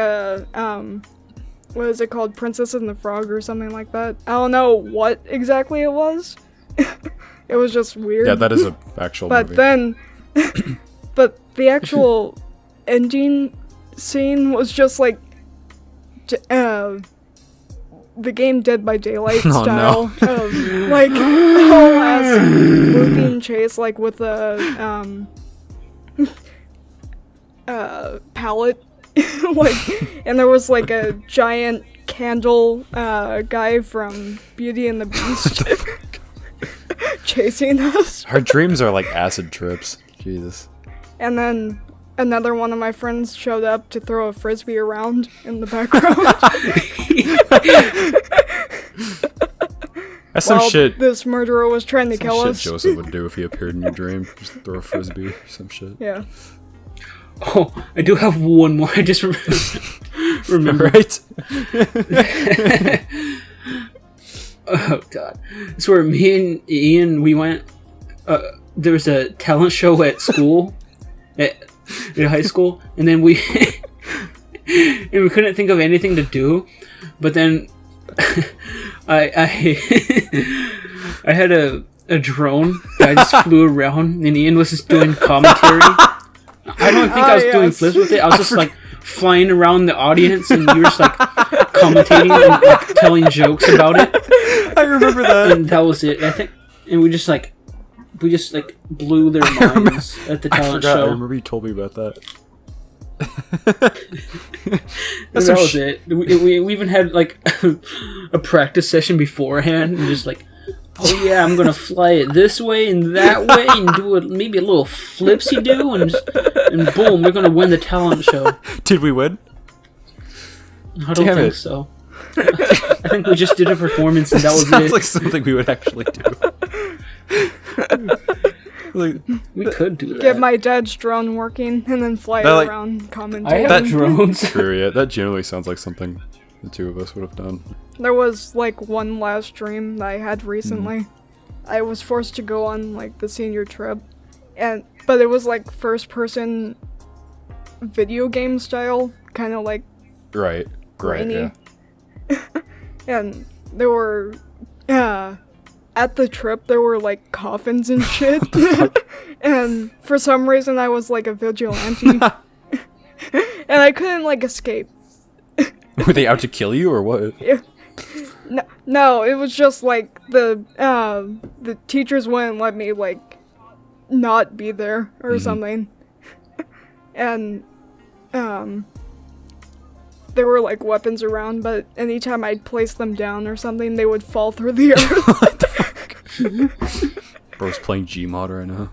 what is it called, Princess and the Frog or something like that. I don't know what exactly it was. It was just weird. Yeah, that is an actual But movie. then but the actual ending scene was just like the game Dead by Daylight Oh, style of like a whole ass looping chase, like with a palette. Like, and there was like a giant candle guy from Beauty and the Beast chasing us. Our dreams are like acid trips. Jesus. And then another one of my friends showed up to throw a frisbee around in the background. That's some While shit. this murderer was trying to kill Shit us. Joseph would do if he appeared in your dream. Just throw a frisbee or some shit. Yeah. Oh, I do have one more. I just remember. Right? Oh god, it's where me and Ian we went. There was a talent show at school, at high school, and then we couldn't think of anything to do. But then I had a drone that just flew around, and Ian was just doing commentary. I don't think I was doing flips with it. I was just like flying around the audience, and you were just like commentating and like, telling jokes about it. I remember that. And that was it. I think and we just blew their minds at the talent I show. remember you told me about that. And that was it. We even had like a practice session beforehand, and just like, oh yeah, I'm gonna fly it this way and that way, and do maybe a little flipsy do, and boom, we're gonna win the talent show. Did we win? I don't think so. I think we just did a performance, and that was Sounds it. like something we would actually do. Like, We could do that. Get my dad's drone working and then fly it That, around commentating. I have drones. True, yeah, that generally sounds like something the two of us would have done. There was like one last dream that I had recently. I was forced to go on like the senior trip, but it was like first person video game style, kind of like Right, grainy. yeah. And there were at the trip there were like coffins and shit. And for some reason I was like a vigilante. And I couldn't like escape. Were they out to kill you or what? No, it was just like the teachers wouldn't let me like not be there or something. And there were like weapons around, but anytime I'd place them down or something, they would fall through the earth. What the fuck? Bro's playing Gmod right now.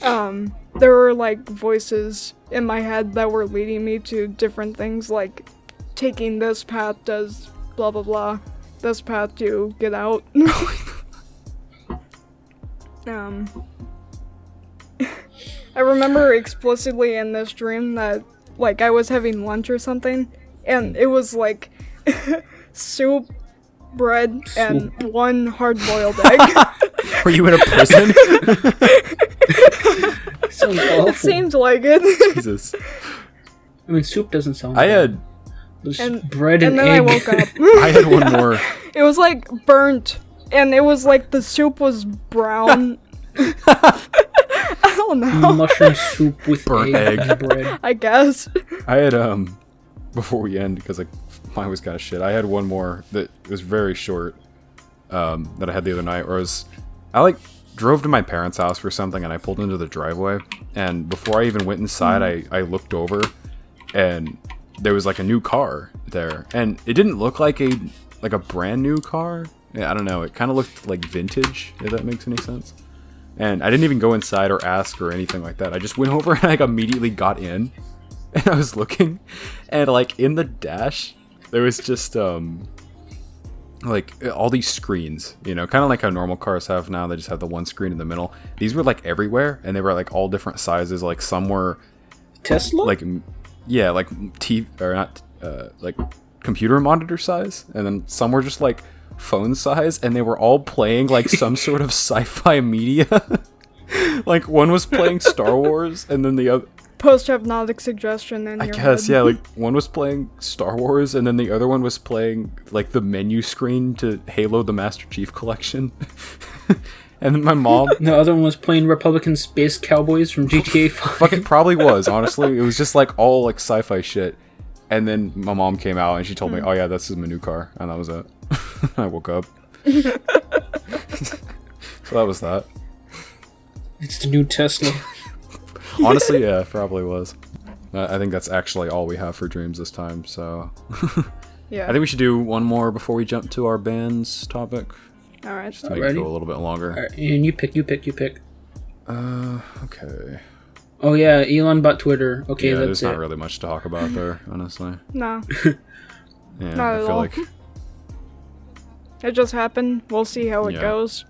And there were like voices in my head that were leading me to different things, like taking this path does blah blah blah, this path to get out. I remember explicitly in this dream that like I was having lunch or something, and it was like soup, bread, and one hard-boiled egg. Were you in a prison? Sounds awful. It seemed like it. Jesus. I mean, soup doesn't sound I bad. had Just bread and then egg. I woke up. I had one more. It was like burnt, and it was like the soup was brown. I don't know. Mushroom soup with Burnt egg. and bread. I guess. I had before we end, because like mine was kind of shit. I had one more that was very short that I had the other night, where I like drove to my parents' house for something, and I pulled into the driveway, and before I even went inside, I looked over, and there was like a new car there, and it didn't look like a brand new car. Yeah, I don't know. It kind of looked like vintage, if that makes any sense. And I didn't even go inside or ask or anything like that. I just went over and like immediately got in, and I was looking, and like in the dash there was just like all these screens, you know, kind of like how normal cars have now. They just have the one screen in the middle. These were like everywhere, and they were like all different sizes. Like some were Tesla? like, yeah, like TV or not, like computer monitor size, and then some were just like phone size, and they were all playing like some sort of sci-fi media. Like one was playing Star Wars, and then the other, Post-hypnotic suggestion in I your guess, head. yeah, like one was playing Star Wars, and then the other one was playing like the menu screen to Halo the Master Chief Collection. And then my mom, The other one was playing Republican Space Cowboys from GTA 5. fuck, it probably was, honestly. It was just like all like sci-fi shit. And then my mom came out and she told me, oh yeah, this is my new car. And that was it. I woke up. So that was that. It's the new Tesla. Honestly, yeah, it probably was. I think that's actually all we have for dreams this time, so... Yeah. I think we should do one more before we jump to our band's topic. Alright. To make it Ready? go a little bit longer. Alright, and you pick. Okay. Oh yeah, Elon bought Twitter. Okay, Yeah, that's there's it. not really much to talk about there, honestly. No. Yeah, Not I at feel all. like... It just happened. We'll see how it Yeah. goes.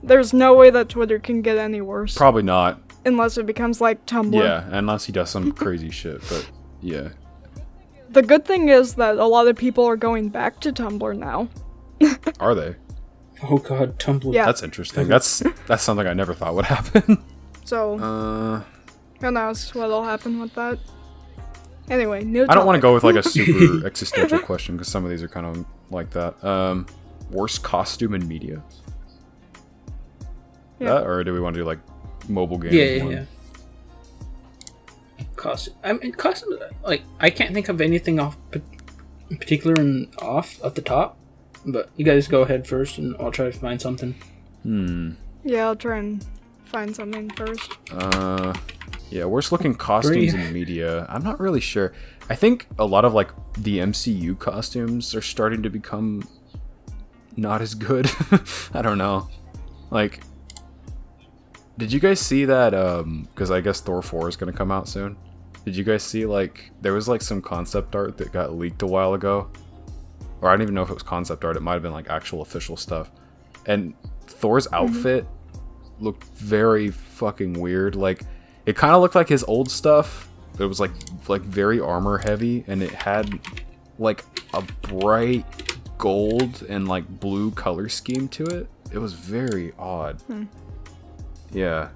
There's no way that Twitter can get any worse. Probably not. Unless it becomes like Tumblr. Yeah, unless he does some crazy shit, but yeah. The good thing is that a lot of people are going back to Tumblr now. Are they? Oh god, Tumblr. Yeah. That's interesting. That's something I never thought would happen. So, who knows what'll happen with that. Anyway, new topic. I don't want to go with like a super existential question, because some of these are kind of like that. Worst costume in media? Yeah. That, or do we want to do like mobile games? Yeah. Costume. I mean, costume. Like, I can't think of anything off particular and off at the top. But you guys go ahead first, and I'll try to find something. Yeah, I'll try and find something first. Yeah, worst looking costumes in media. I'm not really sure. I think a lot of like the MCU costumes are starting to become not as good. I don't know. Like, did you guys see that? Because I guess Thor 4 is gonna come out soon. Did you guys see like there was like some concept art that got leaked a while ago? Or I don't even know if it was concept art. It might have been like actual official stuff. And Thor's outfit looked very fucking weird. Like, it kind of looked like his old stuff. But it was like very armor heavy, and it had like a bright gold and like blue color scheme to it. It was very odd. Yeah,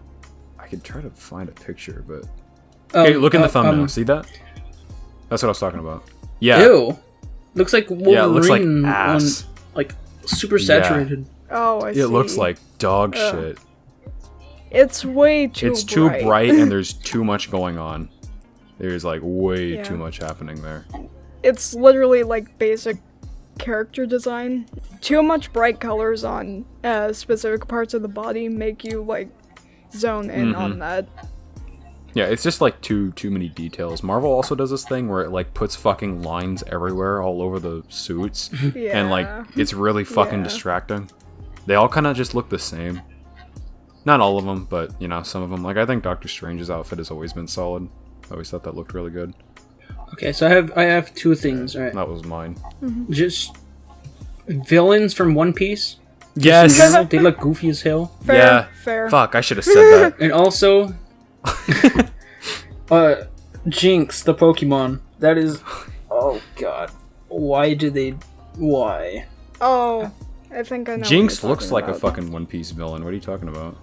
I could try to find a picture, but okay, look in the thumbnail. See that? That's what I was talking about. Yeah. Ew. Looks like Wolverine. Yeah, it looks like ass. Like super saturated. Oh, I see. It looks like dog shit. It's way too bright. It's too bright and there's too much going on. There's like way too much happening there. It's literally like basic character design. Too much bright colors on specific parts of the body make you like zone in on that. Yeah, it's just like too many details. Marvel also does this thing where it like puts fucking lines everywhere all over the suits. And like it's really fucking distracting. They all kind of just look the same. Not all of them, but you know, some of them. Like I think Doctor Strange's outfit has always been solid. I always thought that looked really good. Okay, so I have two things, right? That was mine. Just villains from One Piece. Yes! They look goofy as hell. Fair. Fuck, I should have said that. And also, Jinx, the Pokemon. That is... Oh, God. Why? Oh, I think I know. Jinx looks like a fucking One Piece villain. What are you talking about?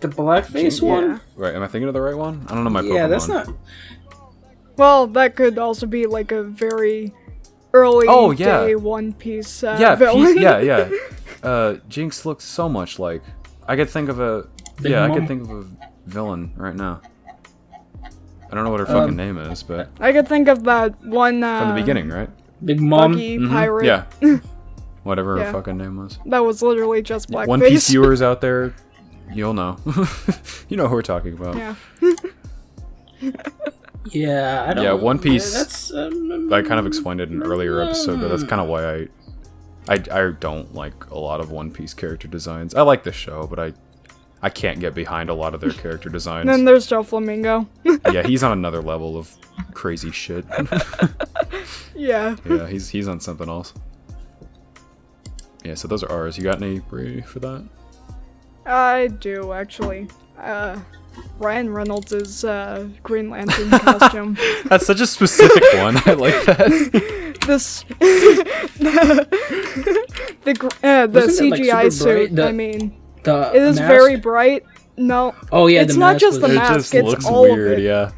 The blackface one? Right, am I thinking of the right one? I don't know my Pokemon. Yeah, that's not... Well, that could also be like a very early day One Piece villain. Jinx looks so much like... I could think of a... I could think of a villain right now. I don't know what her fucking name is, but... I could think of that one... from the beginning, right? Big Mom? Buggy pirate. Yeah. Whatever her fucking name was. That was literally just blackface. One Piece viewers out there, you'll know. You know who we're talking about. Yeah. Yeah, I don't... Yeah, One Piece... That's... I kind of explained it in an earlier episode, but that's kind of why I don't like a lot of One Piece character designs. I like the show, but I can't get behind a lot of their character designs. Then there's Joe Flamingo. Yeah, he's on another level of crazy shit. Yeah. Yeah, he's on something else. Yeah, so those are ours. You got any, Bree, for that? I do, actually. Ryan Reynolds' Green Lantern costume. That's such a specific one. I like that. The CGI like suit, bright? I mean... The it is mask? very bright. No. Oh yeah, it's the not mask just the was- mask. It just It's looks all weird, of it. yeah.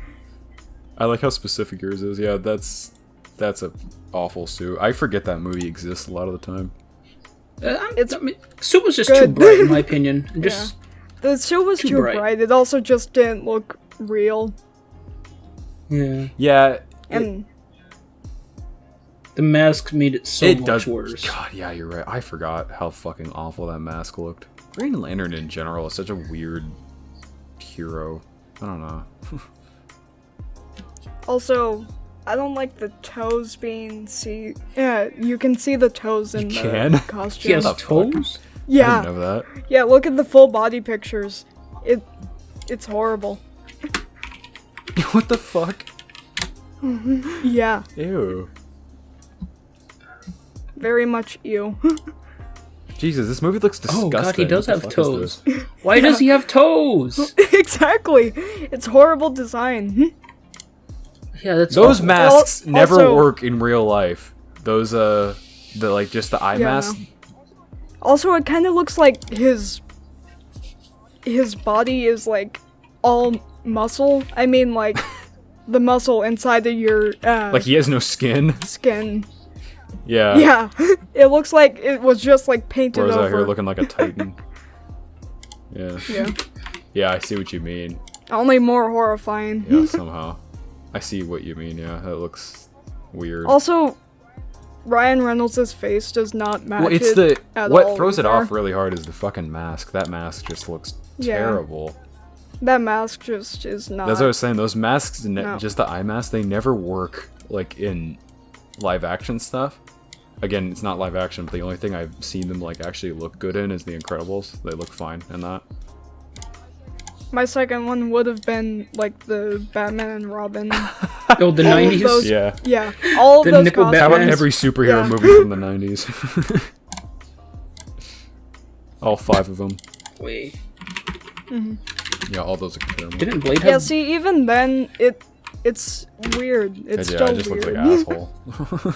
I like how specific yours is. Yeah, that's a awful suit. I forget that movie exists a lot of the time. Suit was just good. too bright, in my opinion. Just The suit was too bright. bright. It also just didn't look real. yeah, Yeah, And the mask made it so much worse. God, yeah, you're right. I forgot how fucking awful that mask looked. Green Lantern in general is such a weird hero. I don't know. also, I don't like the toes being Yeah, you can see the toes in the costume. He has toes? I Yeah. didn't know that. Yeah, look at the full body pictures. It's horrible. What the fuck? Yeah, Ew. very much ew. Jesus, this movie looks disgusting. Oh god, he does What have the fuck is toes. this? Why does he have toes? Exactly. It's horrible design. Yeah, that's Those awful. masks Well, never also- work in real life. Those just the eye Yeah. mask. Also, it kind of looks like his body is like all muscle. I mean, like the muscle inside of your Like he has no skin. skin. Yeah. Yeah, it looks like it was just like painted Whereas out over. here looking like a titan. Yeah. Yeah, Yeah, I see what you mean. only more horrifying. Yeah, somehow. I see what you mean, yeah. That looks weird. Also, Ryan Reynolds' face does not match Well, it's it at what all throws it either. off really hard is the fucking mask. That mask just looks terrible. That mask just is not. That's what I was saying. Those masks, No. just the eye mask, they never work like in live action stuff. Again, it's not live action, but the only thing I've seen them like actually look good in is The Incredibles. They look fine in that. My second one would have been like the Batman and Robin. Oh, the All of 90s? those- Yeah. Yeah, all of The those nipple costumes. How about Batman? every superhero Yeah. movie from the 90s? All 5 of them. Wait. Yeah, all those are terrible. Didn't Blade have... Yeah, see, even then, it's weird. It's Yeah, still I just look weird. like an asshole.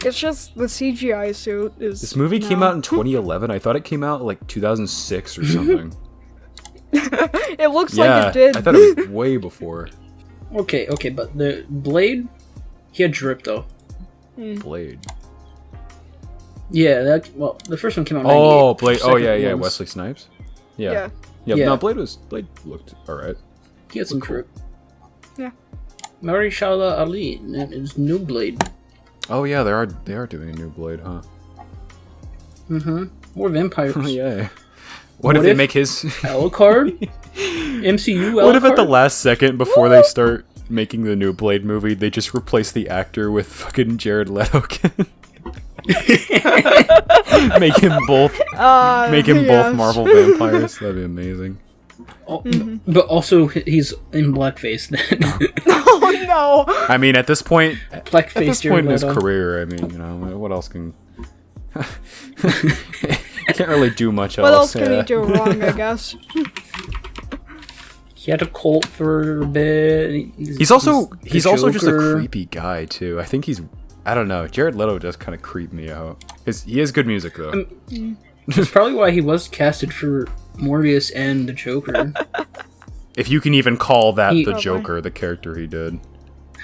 It's just the CGI suit is. This movie came no. out in 2011. I thought it came out like 2006 or something. It looks Yeah, like it did. I thought it was way before. Okay, but the Blade, he had drip, though. Blade. Yeah, the first one came out in Oh, 98. Blade. The Oh, second yeah, one's- Wesley Snipes. Yeah. Yeah. Yeah. Yeah. No, Blade looked alright. He had some drip. Yeah. Mahershala Ali is new Blade. Oh yeah, they are doing a new Blade, huh? Mm-hmm. More vampires. Oh yeah. What What if they if- make his? Alucard? MCU Alucard? What if at the last second before they start making the new Blade movie, they just replace the actor with fucking Jared Leto again? Make him both yes. Marvel vampires. That'd be amazing. Oh, but also he's in blackface then. Oh no! I mean, at this point Blackface in his Leto. career, I mean, you know, what else can? Can't really do much What else else. can yeah. he do wrong? I guess. He had a cult for a bit. He's also the just a Joker. creepy guy too. I think I don't know. Jared Leto does kind of creep me out. He has good music though. That's probably why he was casted for Morbius and the Joker. If you can even call that He- the Joker, the character he did.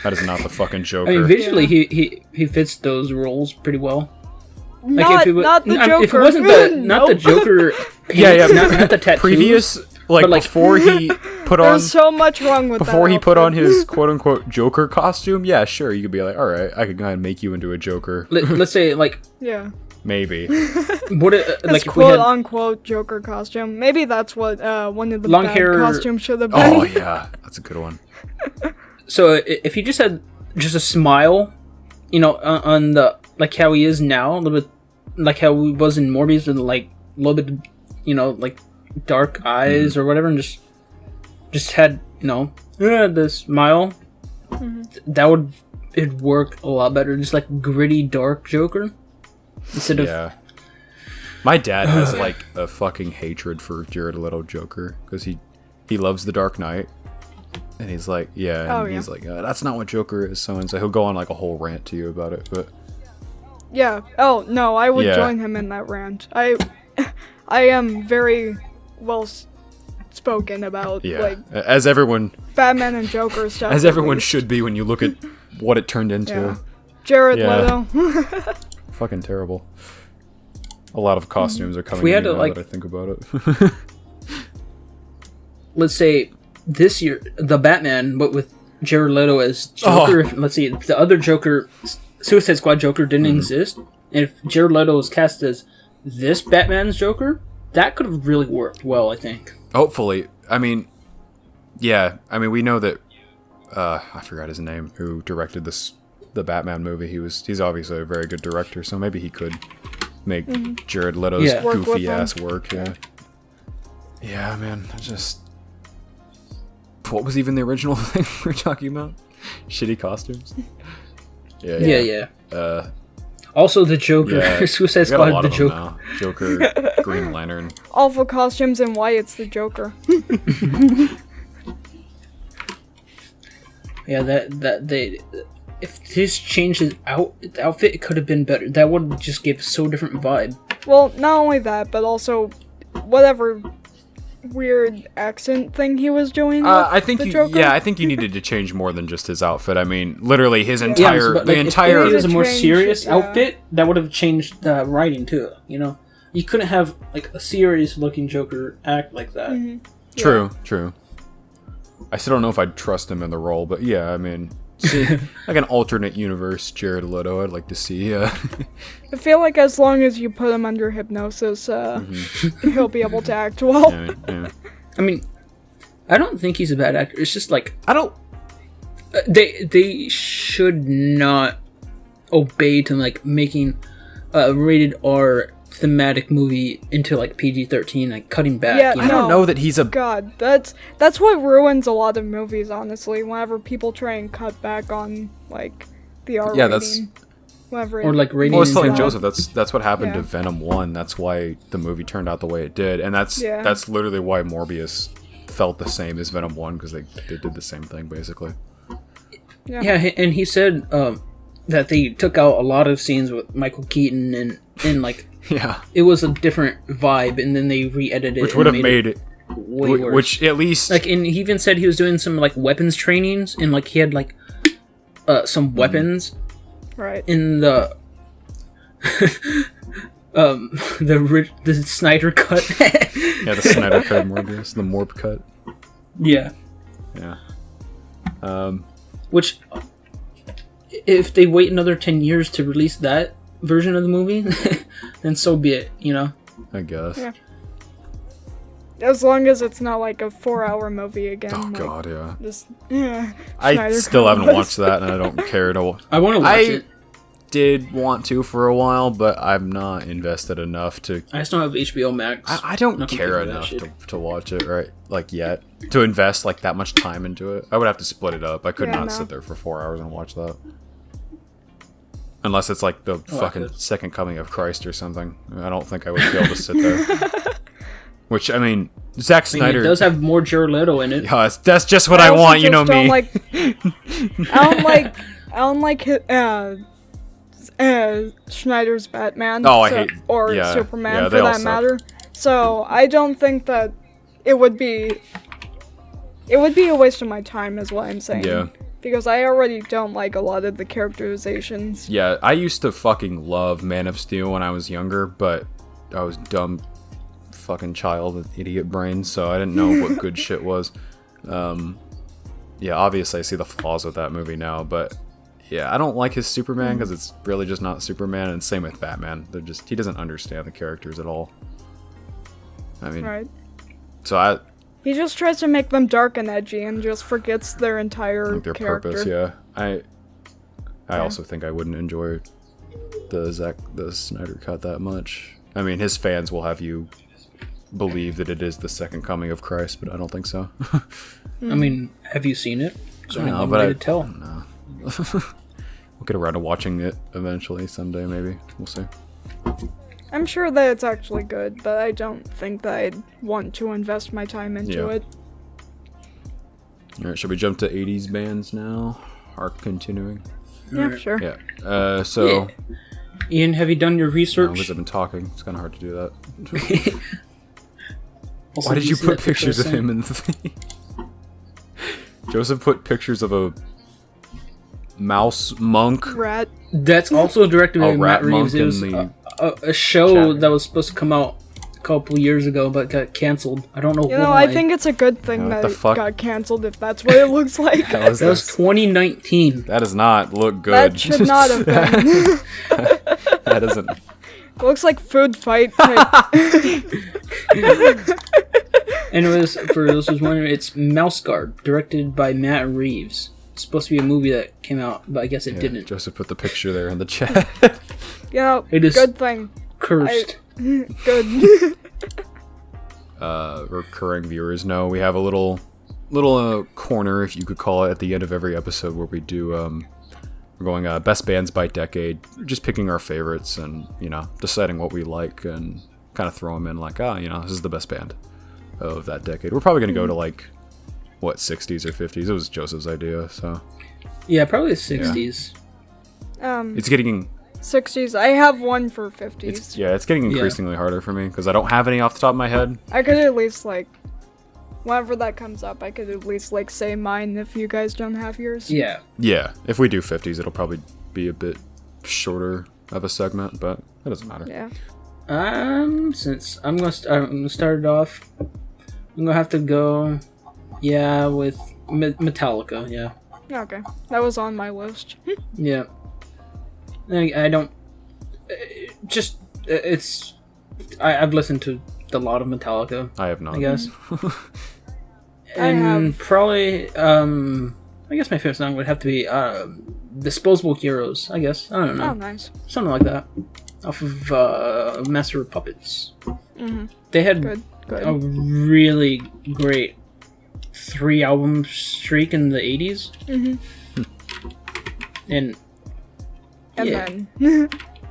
That is not the fucking Joker. I mean, visually, Yeah. he fits those roles pretty well. Not the Joker. If it wasn't not the Nope. Joker, paint, yeah, not the tattoos. previous, like, but, like- before he put on There's so much wrong with before that he put on outfit. his quote unquote Joker costume. Yeah, sure, you could be like, all right, I could go ahead and make you into a Joker. Let's say like Yeah. Maybe. what His like if we quote had unquote Joker costume. Maybe that's what one of the Long bad hair- costumes should have been. Oh yeah, that's a good one. so if he just had just a smile, you know, on the like how he is now, a little bit like how he was in Morbius with like a little bit, you know, like dark eyes or whatever, and just had, you know, the smile, that would it'd work a lot better. Just like gritty dark Joker instead of Yeah. My dad has like a fucking hatred for Jared Leto Joker because he loves The Dark Knight, and he's like, he's like, that's not what Joker is. So and so he'll go on like a whole rant to you about it, but Yeah. Oh no, I would Yeah. join him in that rant. I am very well spoken about yeah, like as everyone Batman and Joker stuff. as at everyone least. should be when you look at what it turned into. Yeah. Jared Yeah. Leto. Fucking terrible. A lot of costumes are coming. we to had me to, now like- that I think about it. let's say this year the Batman, but with Jared Leto as Joker. If, let's see, if the other Joker, Suicide Squad Joker, didn't exist, and if Jared Leto was cast as this Batman's Joker, that could have really worked well, I think. Hopefully, I mean, yeah, I mean, we know that I forgot his name, who directed the Batman movie. He's obviously a very good director, so maybe he could make Jared Leto's Yeah. Work with goofy him. ass work. Yeah, yeah, man. What was even the original thing we were talking about? Shitty costumes. Yeah. Uh, Also, the Joker, yeah. Suicide we got a Squad, lot the of them Joker. now. Joker, Green Lantern. Awful costumes and why it's the Joker. Yeah, that they. If this changed his outfit, it could have been better. That would just give so different vibe. Well, not only that, but also whatever weird accent thing he was doing. With I think the Joker. I think you needed to change more than just his outfit. I mean, literally his Yeah, entire but, the like, entire. If it was a more Change, serious yeah. outfit, that would have changed the writing too. You know, you couldn't have like a serious-looking Joker act like that. Mm-hmm. True. I still don't know if I'd trust him in the role, but yeah, I mean, see like an alternate universe Jared Leto. I'd like to see. I feel like as long as you put him under hypnosis, he'll be able to act well. Yeah. I mean, I don't think he's a bad actor. It's just like I don't. They should not obey to like making a rated R thematic movie into like PG-13, like cutting back. Yeah, you I know? don't know that he's a. God, that's what ruins a lot of movies, honestly. Whenever people try and cut back on like the R rating. That's. Whenever Or like rating. Well, it's telling in Joseph that's what happened to Yeah. Venom 1. That's why the movie turned out the way it did, and that's literally why Morbius felt the same as Venom 1 because they did the same thing basically. Yeah, and he said that they took out a lot of scenes with Michael Keaton and like Yeah, it was a different vibe, and then they re-edited it, which would have made it way worse. which at least Like, and he even said he was doing some like weapons trainings, and like he had like some weapons right. in the the Snyder cut. yeah, the Snyder cut of Morbius, the Morb cut. Yeah, which if they wait another 10 years to release that version of the movie, then so be it. You know. I guess. Yeah. As long as it's not like a 4-hour movie again. Oh like, god, yeah. Just I Snyder still Cut haven't was- watched that, and I don't care to. I want to watch I it. did want to for a while, but I'm not invested enough to. I just don't have HBO Max. I don't Not gonna care pay for that enough shit. to watch it right like yet to invest like that much time into it. I would have to split it up. I could Yeah, not no. sit there for 4 hours and watch that. Unless it's like the fucking could. second coming of Christ or something. I don't think I would be able to sit there. Which I mean, Zack I mean, Snyder it does have more Jared Leto in it. Yeah, that's just what I also want. You know just don't me. I don't like Schneider's Batman. Oh, I hate- or yeah, Superman yeah, for they all that suck. matter. So I don't think that it would be a waste of my time, is what I'm saying. Yeah. Because I already don't like a lot of the characterizations. Yeah, I used to fucking love Man of Steel when I was younger, but I was dumb fucking child with idiot brain, so I didn't know what good shit was. Yeah, obviously I see the flaws with that movie now, but yeah, I don't like his Superman because it's really just not Superman, and same with Batman. He doesn't understand the characters at all. I mean, Right. so He just tries to make them dark and edgy and just forgets their entire like their character. purpose, yeah. I also think I wouldn't enjoy the Snyder cut that much. I mean, his fans will have you believe that it is the second coming of Christ, but I don't think so. I mean, have you seen it? So No, one but way I to tell. no. We'll get around to watching it eventually someday, maybe. We'll see. I'm sure that it's actually good, but I don't think that I'd want to invest my time into Yeah. it. All right, should we jump to 80s bands now? Are continuing? Yeah, Alright. sure. Yeah. So. Ian, have you done your research? Because I've been talking. It's kind of hard to do that. Also, Why did you see put that pictures of picture I him in the thing? Joseph put pictures of a mouse monk. Rat. sent? That's also directed by Rat Matt Reeves. Monk It was in the a show chat. that was supposed to come out a couple years ago, but got canceled. I don't know You why. know, I think it's a good thing What that the it fuck? got cancelled if that's what it looks like. How is that was this? 2019. That does not look good. That should not have been. That doesn't. Looks like food fight type. And it was, for those who's wondering, it's Mouse Guard, directed by Matt Reeves. It's supposed to be a movie that came out, but I guess it Yeah, didn't. Joseph put the picture there in the chat. You know, It is good thing. Cursed. Good. Recurring viewers know we have a little corner, if you could call it, at the end of every episode where we do we're going best bands by decade. We're just picking our favorites and deciding what we like and kind of throw them in like this is the best band of that decade. We're probably gonna go to like what 60s or 50s. It was Joseph's idea, so Yeah, probably the 60s. it's getting 60s. I have one for 50s. it's getting increasingly harder for me because I don't have any off the top of my head. I could at least whenever that comes up, I could at least say mine if you guys don't have yours. Yeah. Yeah, if we do 50s, it'll probably be a bit shorter of a segment, but it doesn't matter. Yeah. Since I'm gonna start it off, I'm gonna have to go, with Metallica. Yeah. Okay, that was on my list. Yeah. I don't. Just it's. I've listened to a lot of Metallica. I have not. I guess. I And have. probably I guess my favorite song would have to be Disposable Heroes. I guess I don't Oh, know, nice. something like that, off of Master of Puppets. Mm-hmm. They had Good. a really great 3-album streak in the 80s. Mm-hmm. And yeah. then,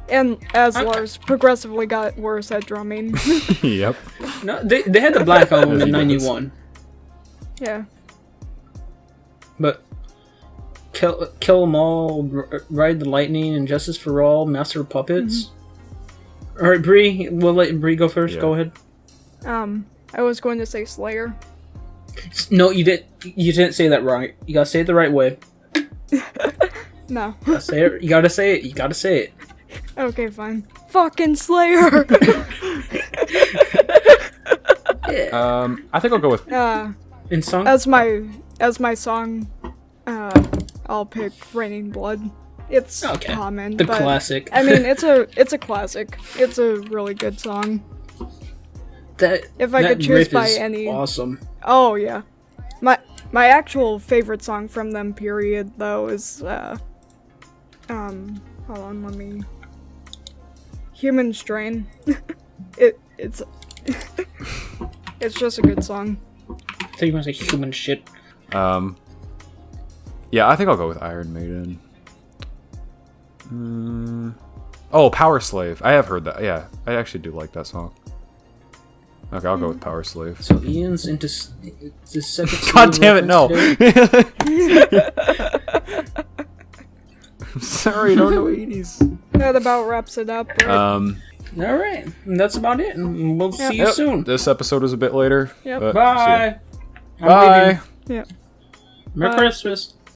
and as Lars progressively got worse at drumming. Yep. No, they had the Black Album As in he does. '91, Yeah. but Kill 'Em All, Ride the Lightning, and Justice for All, Master of Puppets. All right, Bree, we'll let Bree go first. Yeah. Go ahead. I was going to say Slayer. No, you didn't. You didn't say that right. You gotta say it the right way. No. Say it. You gotta say it. You gotta say it. Okay, fine. Fucking Slayer! I think I'll go with. In song. As my song, I'll pick Raining Blood. It's Okay. common, The but classic. I mean, it's a classic. It's a really good song. That If I that could choose riff by is any- awesome. Oh yeah, my actual favorite song from them period though is hold on, let me. Human Strain. It's it's just a good song. I think you want to say human shit. Yeah, I think I'll go with Iron Maiden. Oh, Power Slave. I have heard that. Yeah, I actually do like that song. Okay, I'll go with Power Slave. So Ian's into the second. God damn it, no! today. I'm sorry, I don't know 80s. That about wraps it up. Right? All right, and that's about it. And we'll see you Yep, soon. this episode is a bit later. Yep. but Bye. see ya. Bye. Yeah. Merry Bye. Christmas.